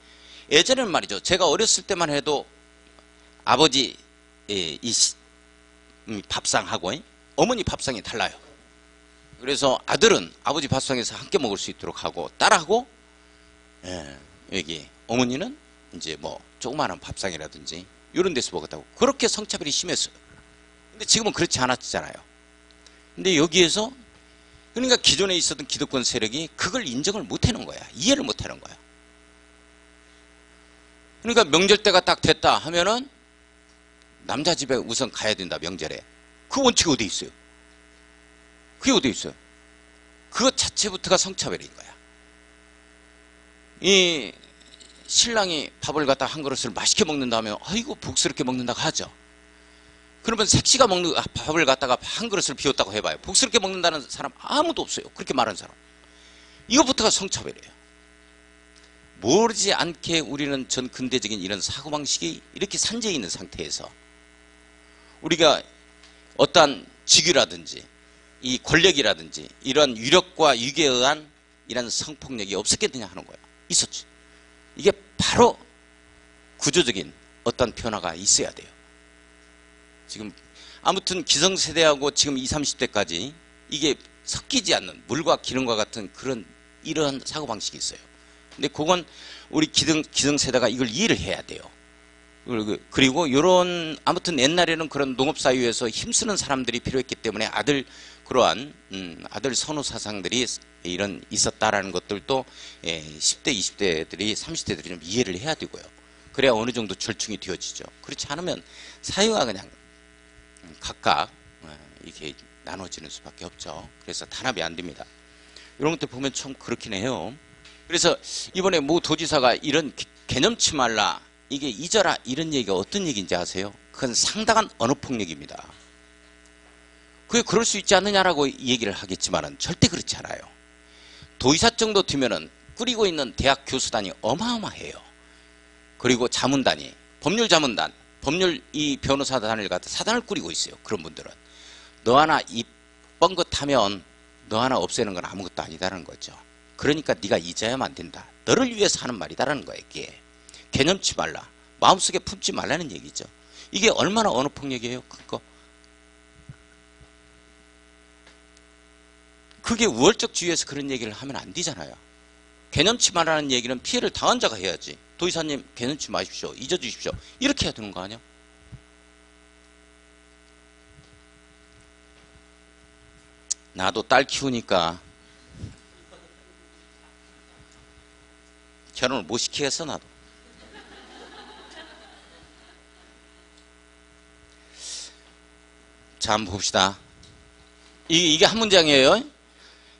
예전에는 말이죠. 제가 어렸을 때만 해도 아버지 밥상하고 어머니 밥상이 달라요. 그래서 아들은 아버지 밥상에서 함께 먹을 수 있도록 하고 딸하고 여기 어머니는 이제 뭐 조그마한 밥상이라든지 이런 데서 먹었다고. 그렇게 성차별이 심했어요. 근데 지금은 그렇지 않았잖아요. 근데 여기에서 그러니까 기존에 있었던 기득권 세력이 그걸 인정을 못하는 거야. 이해를 못하는 거야. 그러니까 명절 때가 딱 됐다 하면은 남자 집에 우선 가야 된다. 명절에. 그 원칙이 어디 있어요? 그게 어디 있어요? 그것 자체부터가 성차별인 거야. 이 신랑이 밥을 갖다 한 그릇을 맛있게 먹는다면 아이고 복스럽게 먹는다고 하죠. 그러면 색시가 먹는 밥을 갖다가 한 그릇을 비웠다고 해봐요. 복스럽게 먹는다는 사람 아무도 없어요. 그렇게 말하는 사람. 이것부터가 성차별이에요. 모르지 않게 우리는 전 근대적인 이런 사고방식이 이렇게 산재해 있는 상태에서 우리가 어떠한 직위라든지 이 권력이라든지 이런 유력과 유기에 의한 이런 성폭력이 없었겠느냐 하는 거예요. 있었지. 이게 바로 구조적인 어떤 변화가 있어야 돼요. 지금 아무튼 기성세대하고 지금 20, 30대까지 이게 섞이지 않는 물과 기름과 같은 그런 이러한 사고방식이 있어요. 근데 그건 우리 기성세대가 이걸 이해를 해야 돼요. 그리고 이런 아무튼 옛날에는 그런 농업사회에서 힘쓰는 사람들이 필요했기 때문에 그러한 아들 선호 사상들이 이런 있었다라는 것들도 10대, 20대들이 30대들이 좀 이해를 해야 되고요. 그래야 어느 정도 절충이 되어지죠. 그렇지 않으면 사회가 그냥 각각 이렇게 나눠지는 수밖에 없죠. 그래서 단합이 안 됩니다. 이런 것들 보면 참 그렇긴 해요. 그래서 이번에 모 도지사가 이런 개념치 말라, 이게 잊어라, 이런 얘기가 어떤 얘기인지 아세요? 그건 상당한 언어폭력입니다. 그게 그럴 수 있지 않느냐라고 얘기를 하겠지만은 절대 그렇지 않아요. 도의사 정도 되면은 꾸리고 있는 대학 교수단이 어마어마해요. 그리고 자문단이, 법률 자문단, 법률 이 변호사단을 갖다 사단을 꾸리고 있어요. 그런 분들은. 너 하나 이 뻥긋하면 너 하나 없애는 건 아무것도 아니다라는 거죠. 그러니까 네가 잊어야만 된다. 너를 위해서 하는 말이다라는 거예요. 이게. 개념치 말라. 마음속에 품지 말라는 얘기죠. 이게 얼마나 언어폭력이에요. 그게 우월적 주의에서 그런 얘기를 하면 안 되잖아요. 개념치 말라는 얘기는 피해를 당한 자가 해야지. 도지사님 개는치 마십시오. 잊어주십시오. 이렇게 해야 되는 거 아니야? 나도 딸 키우니까 결혼을 못 시키겠어 나도. 자, 한번 봅시다. 이게 한 문장이에요.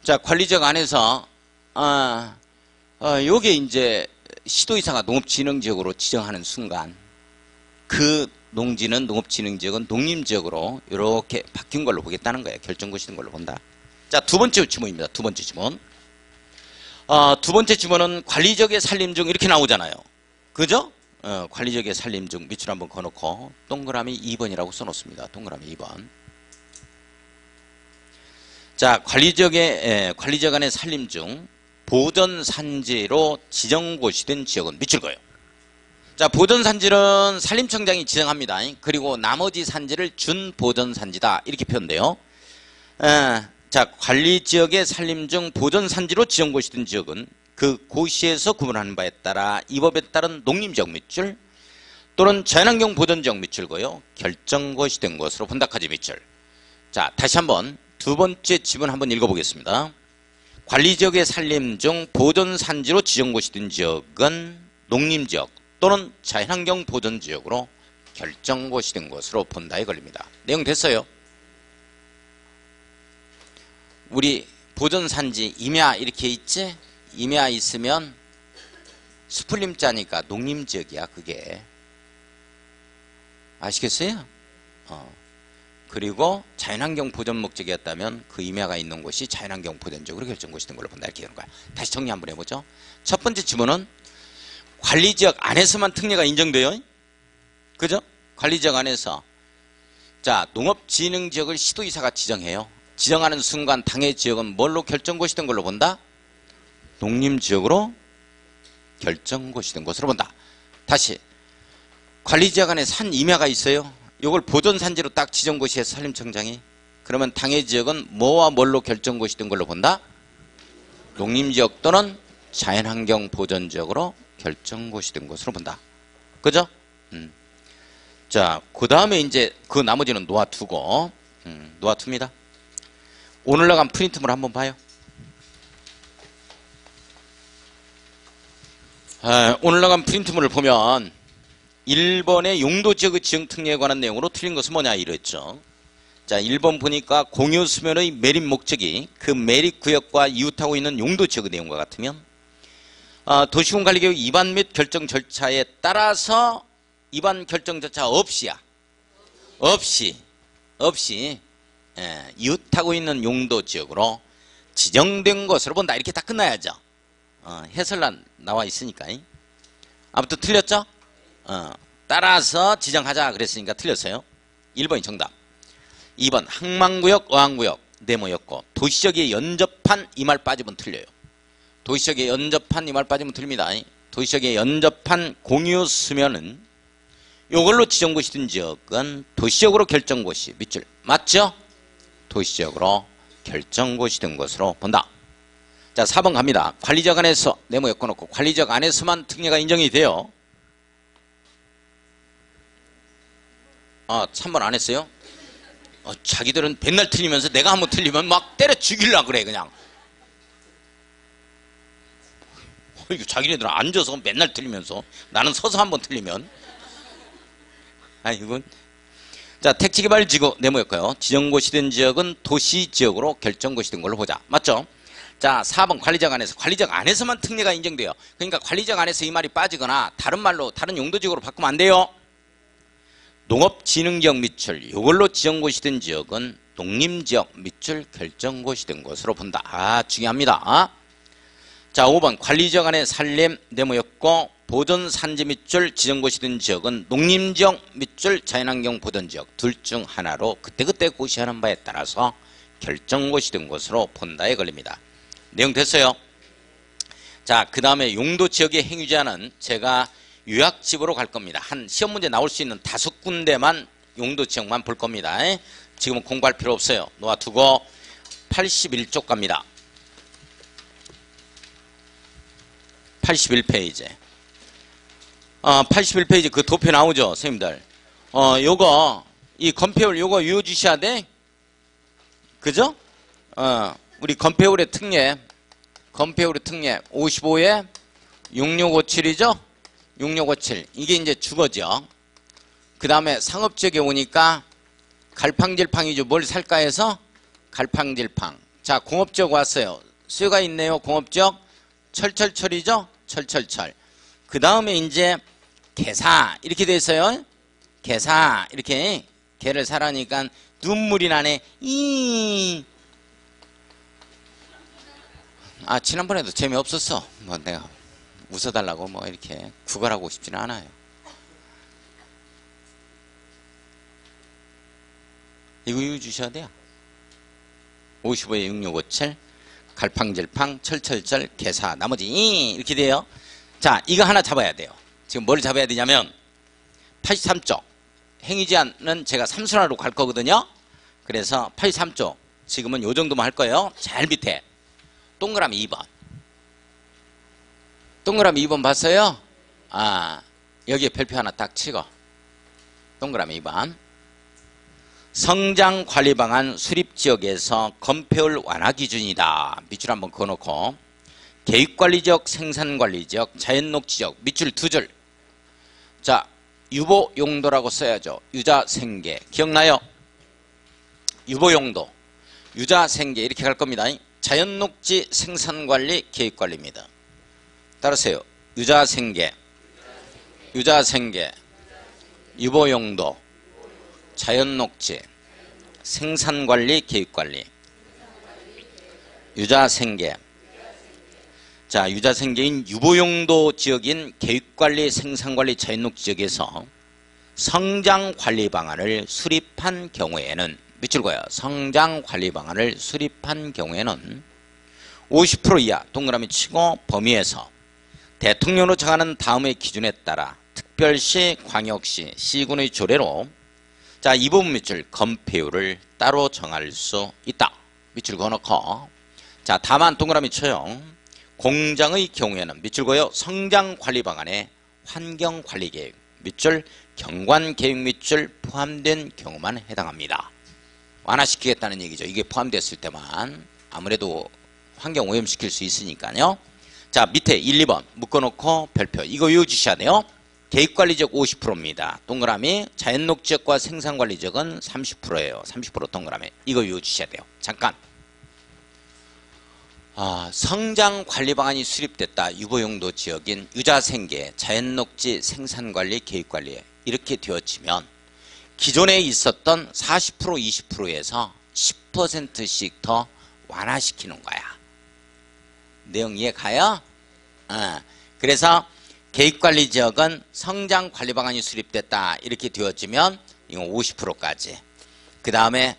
자, 관리적 안에서 요게 이제 시도이사가 농업진흥지역으로 지정하는 순간 그 농지는 농업진흥지역은 농림지역으로 이렇게 바뀐 걸로 보겠다는 거예요. 결정것이 된 걸로 본다. 자, 두 번째 지문입니다. 두 번째 지문. 두 번째 지문은 관리적의 산림 중 이렇게 나오잖아요. 그죠? 관리적의 산림 중 밑줄 한번 그어놓고 동그라미 2번이라고 써놓습니다. 동그라미 2번. 자, 관리적 안의 산림 중 보전산지로 지정고시 된 지역은 밑줄 그어요. 자, 보전산지는 산림청장이 지정합니다. 그리고 나머지 산지를 준보전산지다 이렇게 표현돼요. 자, 관리지역의 산림 중 보전산지로 지정고시 된 지역은 그 고시에서 구분하는 바에 따라 이 법에 따른 농림지역 밑줄 또는 자연환경 보전지역 밑줄 그어요. 결정고시 된 것으로 본다까지 밑줄. 자, 다시 한번 두 번째 지문 한번 읽어보겠습니다. 관리지역의 산림 중 보전산지로 지정고시 된 지역은 농림지역 또는 자연환경 보전지역으로 결정고시 된 것으로 본다에 걸립니다. 내용 됐어요? 우리 보전산지 임야 이렇게 있지? 임야 있으면 수풀림자니까 농림지역이야 그게. 아시겠어요? 그리고 자연환경 보전 목적이었다면 그 임야가 있는 곳이 자연환경 보전지역으로 결정고시 된 걸로 본다 이렇게 되는 거야. 다시 정리 한번 해보죠. 첫 번째 지문은 관리지역 안에서만 특례가 인정돼요. 그죠? 관리지역 안에서. 자, 농업진흥지역을 시도이사가 지정해요. 지정하는 순간 당해 지역은 뭘로 결정고시 된 걸로 본다? 농림지역으로 결정고시 된 것으로 본다. 다시 관리지역 안에 산 임야가 있어요. 이걸 보전산지로 딱 지정고시해서 산림청장이. 그러면 당해 지역은 뭐와 뭘로 결정고시 된 걸로 본다? 농림지역 또는 자연환경 보전지역으로 결정고시 된 것으로 본다. 그죠? 자, 그 다음에 이제 그 나머지는 놓아두고 놓아둡니다. 오늘 나간 프린트물 한번 봐요. 오늘 나간 프린트물을 보면 1번의 용도지역의 지정특례에 관한 내용으로 틀린 것은 뭐냐 이랬죠. 자, 1번 보니까 공유수면의 매립 목적이 그 매립구역과 이웃하고 있는 용도지역의 내용과 같으면 도시군관리계획 입안 및 결정 절차에 따라서 입안 결정 절차 없이야. 없이 이웃하고 있는 용도지역으로 지정된 것으로 본다. 이렇게 딱 끝나야죠. 해설란 나와 있으니까. 아무튼 틀렸죠? 따라서 지정하자 그랬으니까 틀렸어요. 1번이 정답. 2번 항만구역, 어항구역 네모였고 도시적에 연접한 이 말 빠지면 틀려요. 도시적에 연접한 이 말 빠지면 틀립니다. 도시적에 연접한 공유수면은 이걸로 지정고시 된 지역은 도시적으로 결정고시 밑줄 맞죠? 도시적으로 결정고시 된 것으로 본다. 자, 4번 갑니다. 관리적 안에서 네모 엮어놓고 관리적 안에서만 특례가 인정이 돼요. 3번 안 했어요? 자기들은 맨날 틀리면서 내가 한번 틀리면 막 때려 죽이려고 그래 그냥. 이거 자기네들은 앉아서 맨날 틀리면서 나는 서서 한번 틀리면. 이건. 자, 택지개발지구 네모였고요. 지정고시 된 지역은 도시지역으로 결정고시 된 걸로 보자. 맞죠? 자, 4번 관리적 안에서. 관리적 안에서만 특례가 인정돼요. 그러니까 관리적 안에서 이 말이 빠지거나 다른 말로 다른 용도지역으로 바꾸면 안 돼요. 농업진흥지역 밑줄 이걸로 지정고시 된 지역은 농림지역 밑줄 결정고시 된 것으로 본다. 중요합니다. 자, 5번 관리적 안에 산림 네모였고 보전산지 밑줄 지정고시 된 지역은 농림지역 밑줄 자연환경 보전지역 둘 중 하나로 그때그때 고시하는 바에 따라서 결정고시 된 것으로 본다에 걸립니다. 내용 됐어요? 자, 그 다음에 용도지역의 행위자는 제가 요약집으로 갈 겁니다. 한 시험 문제 나올 수 있는 5군데만 용도지역만 볼 겁니다. 지금은 공부할 필요 없어요. 놓아두고 81쪽 갑니다. 81페이지. 81페이지 그 도표 나오죠, 선생님들. 요거, 이 건폐율 요거 외워주셔야 돼. 그죠? 우리 건폐율의 특례. 건폐율의 특례. 55에 6657이죠? 6657. 이게 이제 주거죠. 그 다음에 상업지역에 오니까 갈팡질팡이죠. 뭘 살까 해서 갈팡질팡. 자, 공업지역 왔어요. 수요가 있네요. 공업지역. 철철철이죠? 철철철. 그 다음에 이제 개사. 이렇게 돼 있어요. 개사. 이렇게 개를 사라니까 눈물이 나네. 지난번에도 재미없었어. 뭐 내가 웃어달라고 뭐 이렇게 구걸하고 싶지는 않아요. 이거 주셔야 돼요. 55에 6657 갈팡질팡 철철철 개사 나머지 이렇게 돼요. 자, 이거 하나 잡아야 돼요. 지금 뭘 잡아야 되냐면 83쪽 행위제한은 제가 삼순환으로 갈 거거든요. 그래서 83쪽 지금은 요 정도만 할 거예요. 제일 밑에 동그라미 2번. 동그라미 2번 봤어요? 여기에 별표 하나 딱 치고 동그라미 2번. 성장관리방안 수립지역에서 건폐율 완화 기준이다. 밑줄 한번 그어놓고 계획관리지역, 생산관리지역, 자연녹지역 밑줄 2줄. 자, 유보용도라고 써야죠. 유자생계 기억나요? 유보용도, 유자생계 이렇게 갈 겁니다. 자연녹지, 생산관리, 계획관리입니다. 따르세요. 유자생계, 유자생계, 유보용도, 자연녹지, 생산관리, 계획관리. 유자생계. 자, 유자생계인 유보용도 지역인 계획관리, 생산관리, 자연녹지 지역에서 성장관리 방안을 수립한 경우에는 밑줄 그어요. 성장관리 방안을 수립한 경우에는 50% 이하 동그라미 치고 범위에서 대통령으로 정하는 다음의 기준에 따라 특별시, 광역시, 시군의 조례로 자, 이 부분 밑줄 건폐율을 따로 정할 수 있다. 밑줄 그어놓고 자, 다만 동그라미 쳐요. 공장의 경우에는 밑줄 그어요. 성장관리 방안에 환경관리계획 밑줄 경관계획 밑줄 포함된 경우만 해당합니다. 완화시키겠다는 얘기죠. 이게 포함됐을 때만 아무래도 환경 오염시킬 수 있으니까요. 자, 밑에 1, 2번 묶어놓고 별표 이거 외워주셔야 돼요. 계획관리지역 50%입니다. 동그라미 자연녹지역과 생산관리지역은 30%예요. 30% 동그라미 이거 외워주셔야 돼요. 잠깐. 성장관리 방안이 수립됐다. 유보용도 지역인 유자생계, 자연녹지, 생산관리, 계획관리 이렇게 되어지면 기존에 있었던 40% 20%에서 10%씩 더 완화시키는 거야. 내용 이해 가요? 그래서 계획관리지역은 성장관리 방안이 수립됐다. 이렇게 되어지면 이건 50%까지. 그 다음에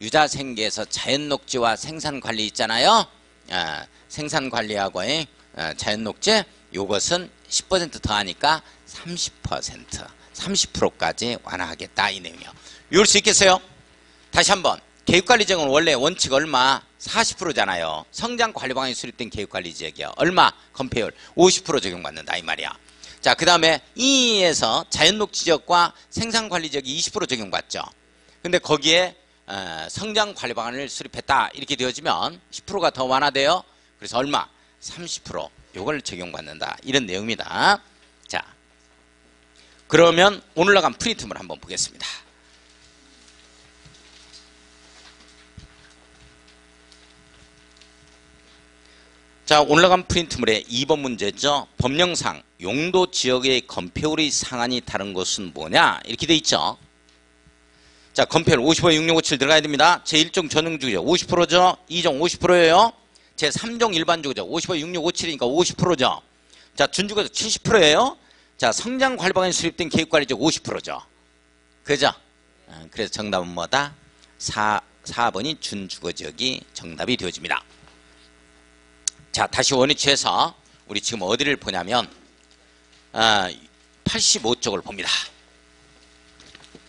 유자생계에서 자연녹지와 생산관리 있잖아요. 생산관리하고의 자연녹지 요것은 10% 더하니까 30%까지 완화하겠다 이 내용이요. 외울 수 있겠어요? 다시 한번 계획관리지역은 원래 원칙 얼마? 40%잖아요. 성장관리방안이 수립된 계획관리지역이요. 얼마? 건폐율 50% 적용받는다 이 말이야. 자, 그 다음에 E에서 자연녹지지역과 생산관리지역이 20% 적용받죠. 근데 거기에 성장관리방안을 수립했다 이렇게 되어지면 10%가 더 완화돼요. 그래서 얼마? 30% 요걸 적용받는다 이런 내용입니다. 자, 그러면 오늘 나간 프린트물 한번 보겠습니다. 자, 올라간 프린트물의 2번 문제죠. 법령상 용도 지역의 건폐율의 상한이 다른 것은 뭐냐 이렇게 돼 있죠. 자, 건폐율 55에 6657 들어가야 됩니다. 제1종 전용주기죠. 50%죠. 2종 50%예요. 제3종 일반주기죠. 55에 6657이니까 50%죠. 자, 준주기죠. 70%예요. 자, 성장관리방안이 수립된 계획관리지역 50%죠. 그죠? 그래서 정답은 뭐다? 4번이 준주거지역이 정답이 되어집니다. 자, 다시 원위치해서 우리 지금 어디를 보냐면 85쪽을 봅니다.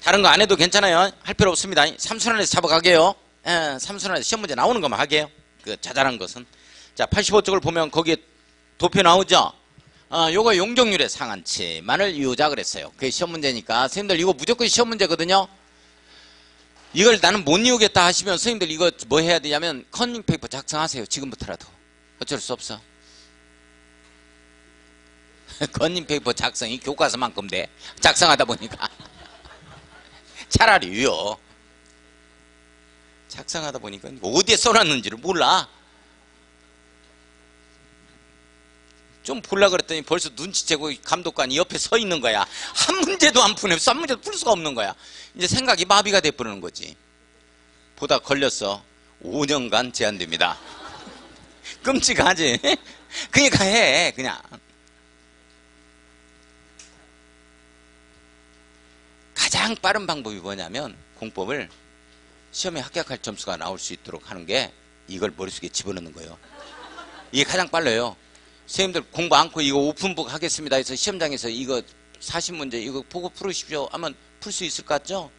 다른 거 안 해도 괜찮아요. 할 필요 없습니다. 삼순환에서 잡아가게요. 삼순환에서 시험 문제 나오는 것만 하게요. 그 자잘한 것은. 자, 85쪽을 보면 거기에 도표 나오죠. 요거 용적률의 상한치만을 이유자 그랬어요. 그게 시험 문제니까. 선생님들 이거 무조건 시험 문제거든요. 이걸 나는 못 이루겠다 하시면 선생님들 이거 뭐 해야 되냐면 컨닝 페이퍼 작성하세요. 지금부터라도. 어쩔 수 없어. 컨닝 페이퍼 작성이 교과서만큼 돼. 작성하다 보니까. 차라리 유효. 작성하다 보니까 어디에 써놨는지를 몰라. 좀 볼라 그랬더니 벌써 눈치채고 감독관이 옆에 서 있는 거야. 한 문제도 안 푸네. 한 문제도 풀 수가 없는 거야. 이제 생각이 마비가 돼버리는 거지. 보다 걸렸어. 5년간 제한됩니다. 끔찍하지? 그러니까 해 그냥. 가장 빠른 방법이 뭐냐면 공법을 시험에 합격할 점수가 나올 수 있도록 하는 게 이걸 머릿속에 집어넣는 거예요. 이게 가장 빨라요. 선생님들 공부 않고 이거 오픈북 하겠습니다 해서 시험장에서 이거 40문제 이거 보고 풀으십시오 하면 풀 수 있을 것 같죠?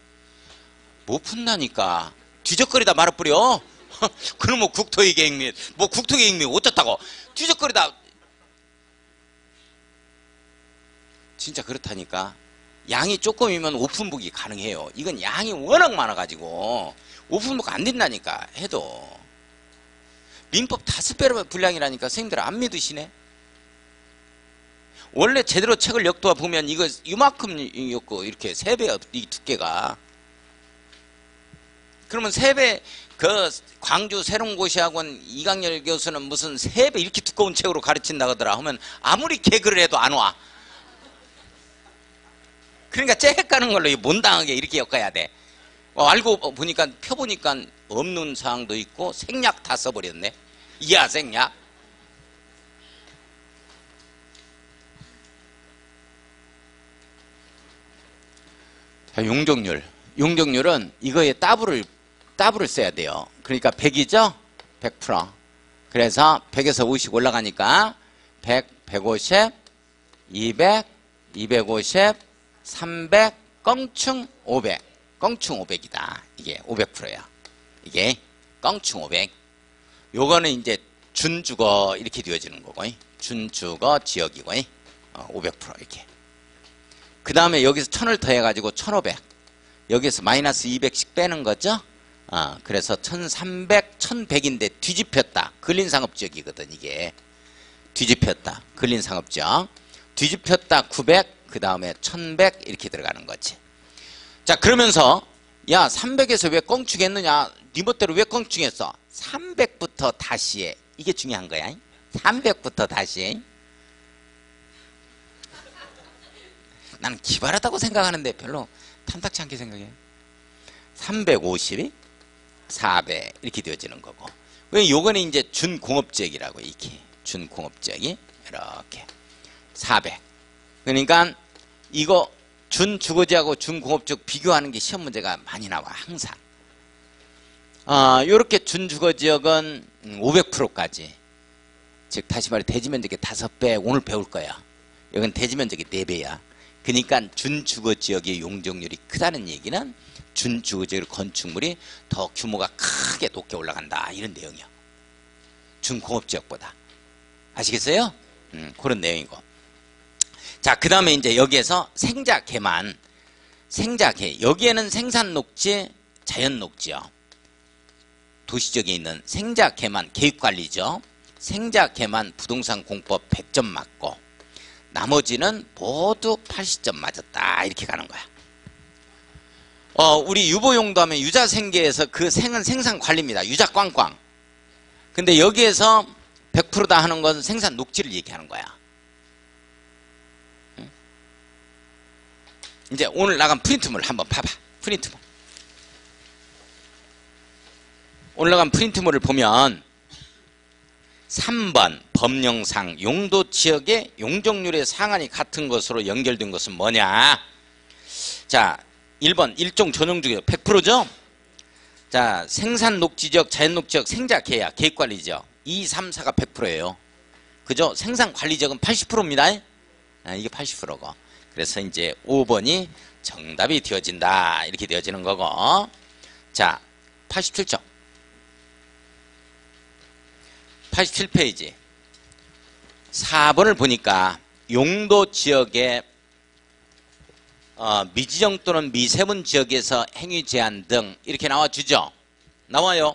못 푼다니까. 뒤적거리다 말아버려. 그럼 뭐 국토의 계획 및 뭐 국토의 계획 및 어쩌다고 뒤적거리다. 진짜 그렇다니까. 양이 조금이면 오픈북이 가능해요. 이건 양이 워낙 많아가지고 오픈북 안 된다니까. 해도 민법 5배로 분량이라니까. 선생님들 안 믿으시네. 원래 제대로 책을 역도와 보면 이거 이만큼이었고 이렇게 3배야 이 두께가. 그러면 3배 그 광주 새롱고시학원 이강렬 교수는 무슨 3배 이렇게 두꺼운 책으로 가르친다 하더라 하면 아무리 개그를 해도 안 와. 그러니까 째헷 가는 걸로 못당하게 이렇게 엮어야 돼. 알고 보니까 펴보니까 없는 사항도 있고 생략 다 써버렸네. 이야 생략. 자, 용적률. 용적률은 이거에 따블을 써야 돼요. 그러니까 100이죠? 100%. 그래서 100에서 50 올라가니까 100, 150, 200, 250, 300, 껑충 500. 껑충 500이다. 이게 500%야. 이게 껑충 500. 요거는 이제 준주거 이렇게 되어지는 거고. 준주거 지역이고. 500% 이렇게. 그 다음에 여기서 1000을 더해가지고 1500. 여기서 마이너스 200씩 빼는 거죠. 그래서 1300, 1100인데 뒤집혔다. 근린상업지역이거든 이게. 뒤집혔다. 근린상업지역. 뒤집혔다 900, 그 다음에 1100 이렇게 들어가는 거지. 자 그러면서 야 300에서 왜 껑충했느냐. 네 멋대로 왜 껑충했어. 300부터 다시 해. 이게 중요한 거야. 300부터 다시 해. 나는 기발하다고 생각하는데 별로 탐탁치 않게 생각해. 350이 400 이렇게 되어지는 거고. 왜 요거는 이제 준공업지역이라고. 이렇게 준공업지역이 이렇게 400. 그러니까 이거 준주거지하고 준공업지역 비교하는 게 시험 문제가 많이 나와 항상. 요렇게 준주거지역은 500%까지. 즉 다시 말해 대지면적의 5배 오늘 배울 거야. 여긴 대지면적의 4배야. 그러니까 준주거지역의 용적률이 크다는 얘기는 준주거지역 건축물이 더 규모가 크게 높게 올라간다 이런 내용이야. 준공업지역보다. 아시겠어요? 그런 내용이고. 자, 그 다음에 이제 여기에서 생자개만. 생자개. 여기에는 생산녹지, 자연녹지요. 도시적에 있는 생자개만 계획관리죠. 생자개만 부동산 공법 100점 맞고 나머지는 모두 80점 맞았다 이렇게 가는 거야. 우리 유보용도 하면 유자생계에서 그 생은 생산관리입니다. 유자꽝꽝. 근데 여기에서 100%다 하는 건 생산 녹지를 얘기하는 거야. 응? 이제 오늘 나간 프린트물 한번 봐봐. 프린트물. 오늘 나간 프린트물을 보면 3번 법령상 용도지역의 용적률의 상한이 같은 것으로 연결된 것은 뭐냐. 자 1번 일종 전용주기적 100%죠. 자 생산녹지지역 자연녹지지역 생자계약 계획관리지역 2, 3, 4가 100%예요. 그죠? 생산관리지역은 80%입니다. 이게 80%고. 그래서 이제 5번이 정답이 되어진다 이렇게 되어지는 거고. 자 87점 87페이지 4번을 보니까 용도 지역의 미지정 또는 미세분 지역에서 행위 제한 등 이렇게 나와주죠. 나와요.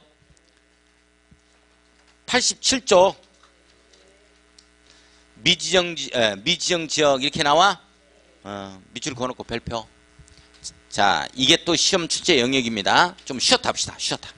87조 미지정 지역 이렇게 나와. 밑줄 그어놓고 별표. 자, 이게 또 시험 출제 영역입니다. 좀 쉬었다 합시다. 쉬었다.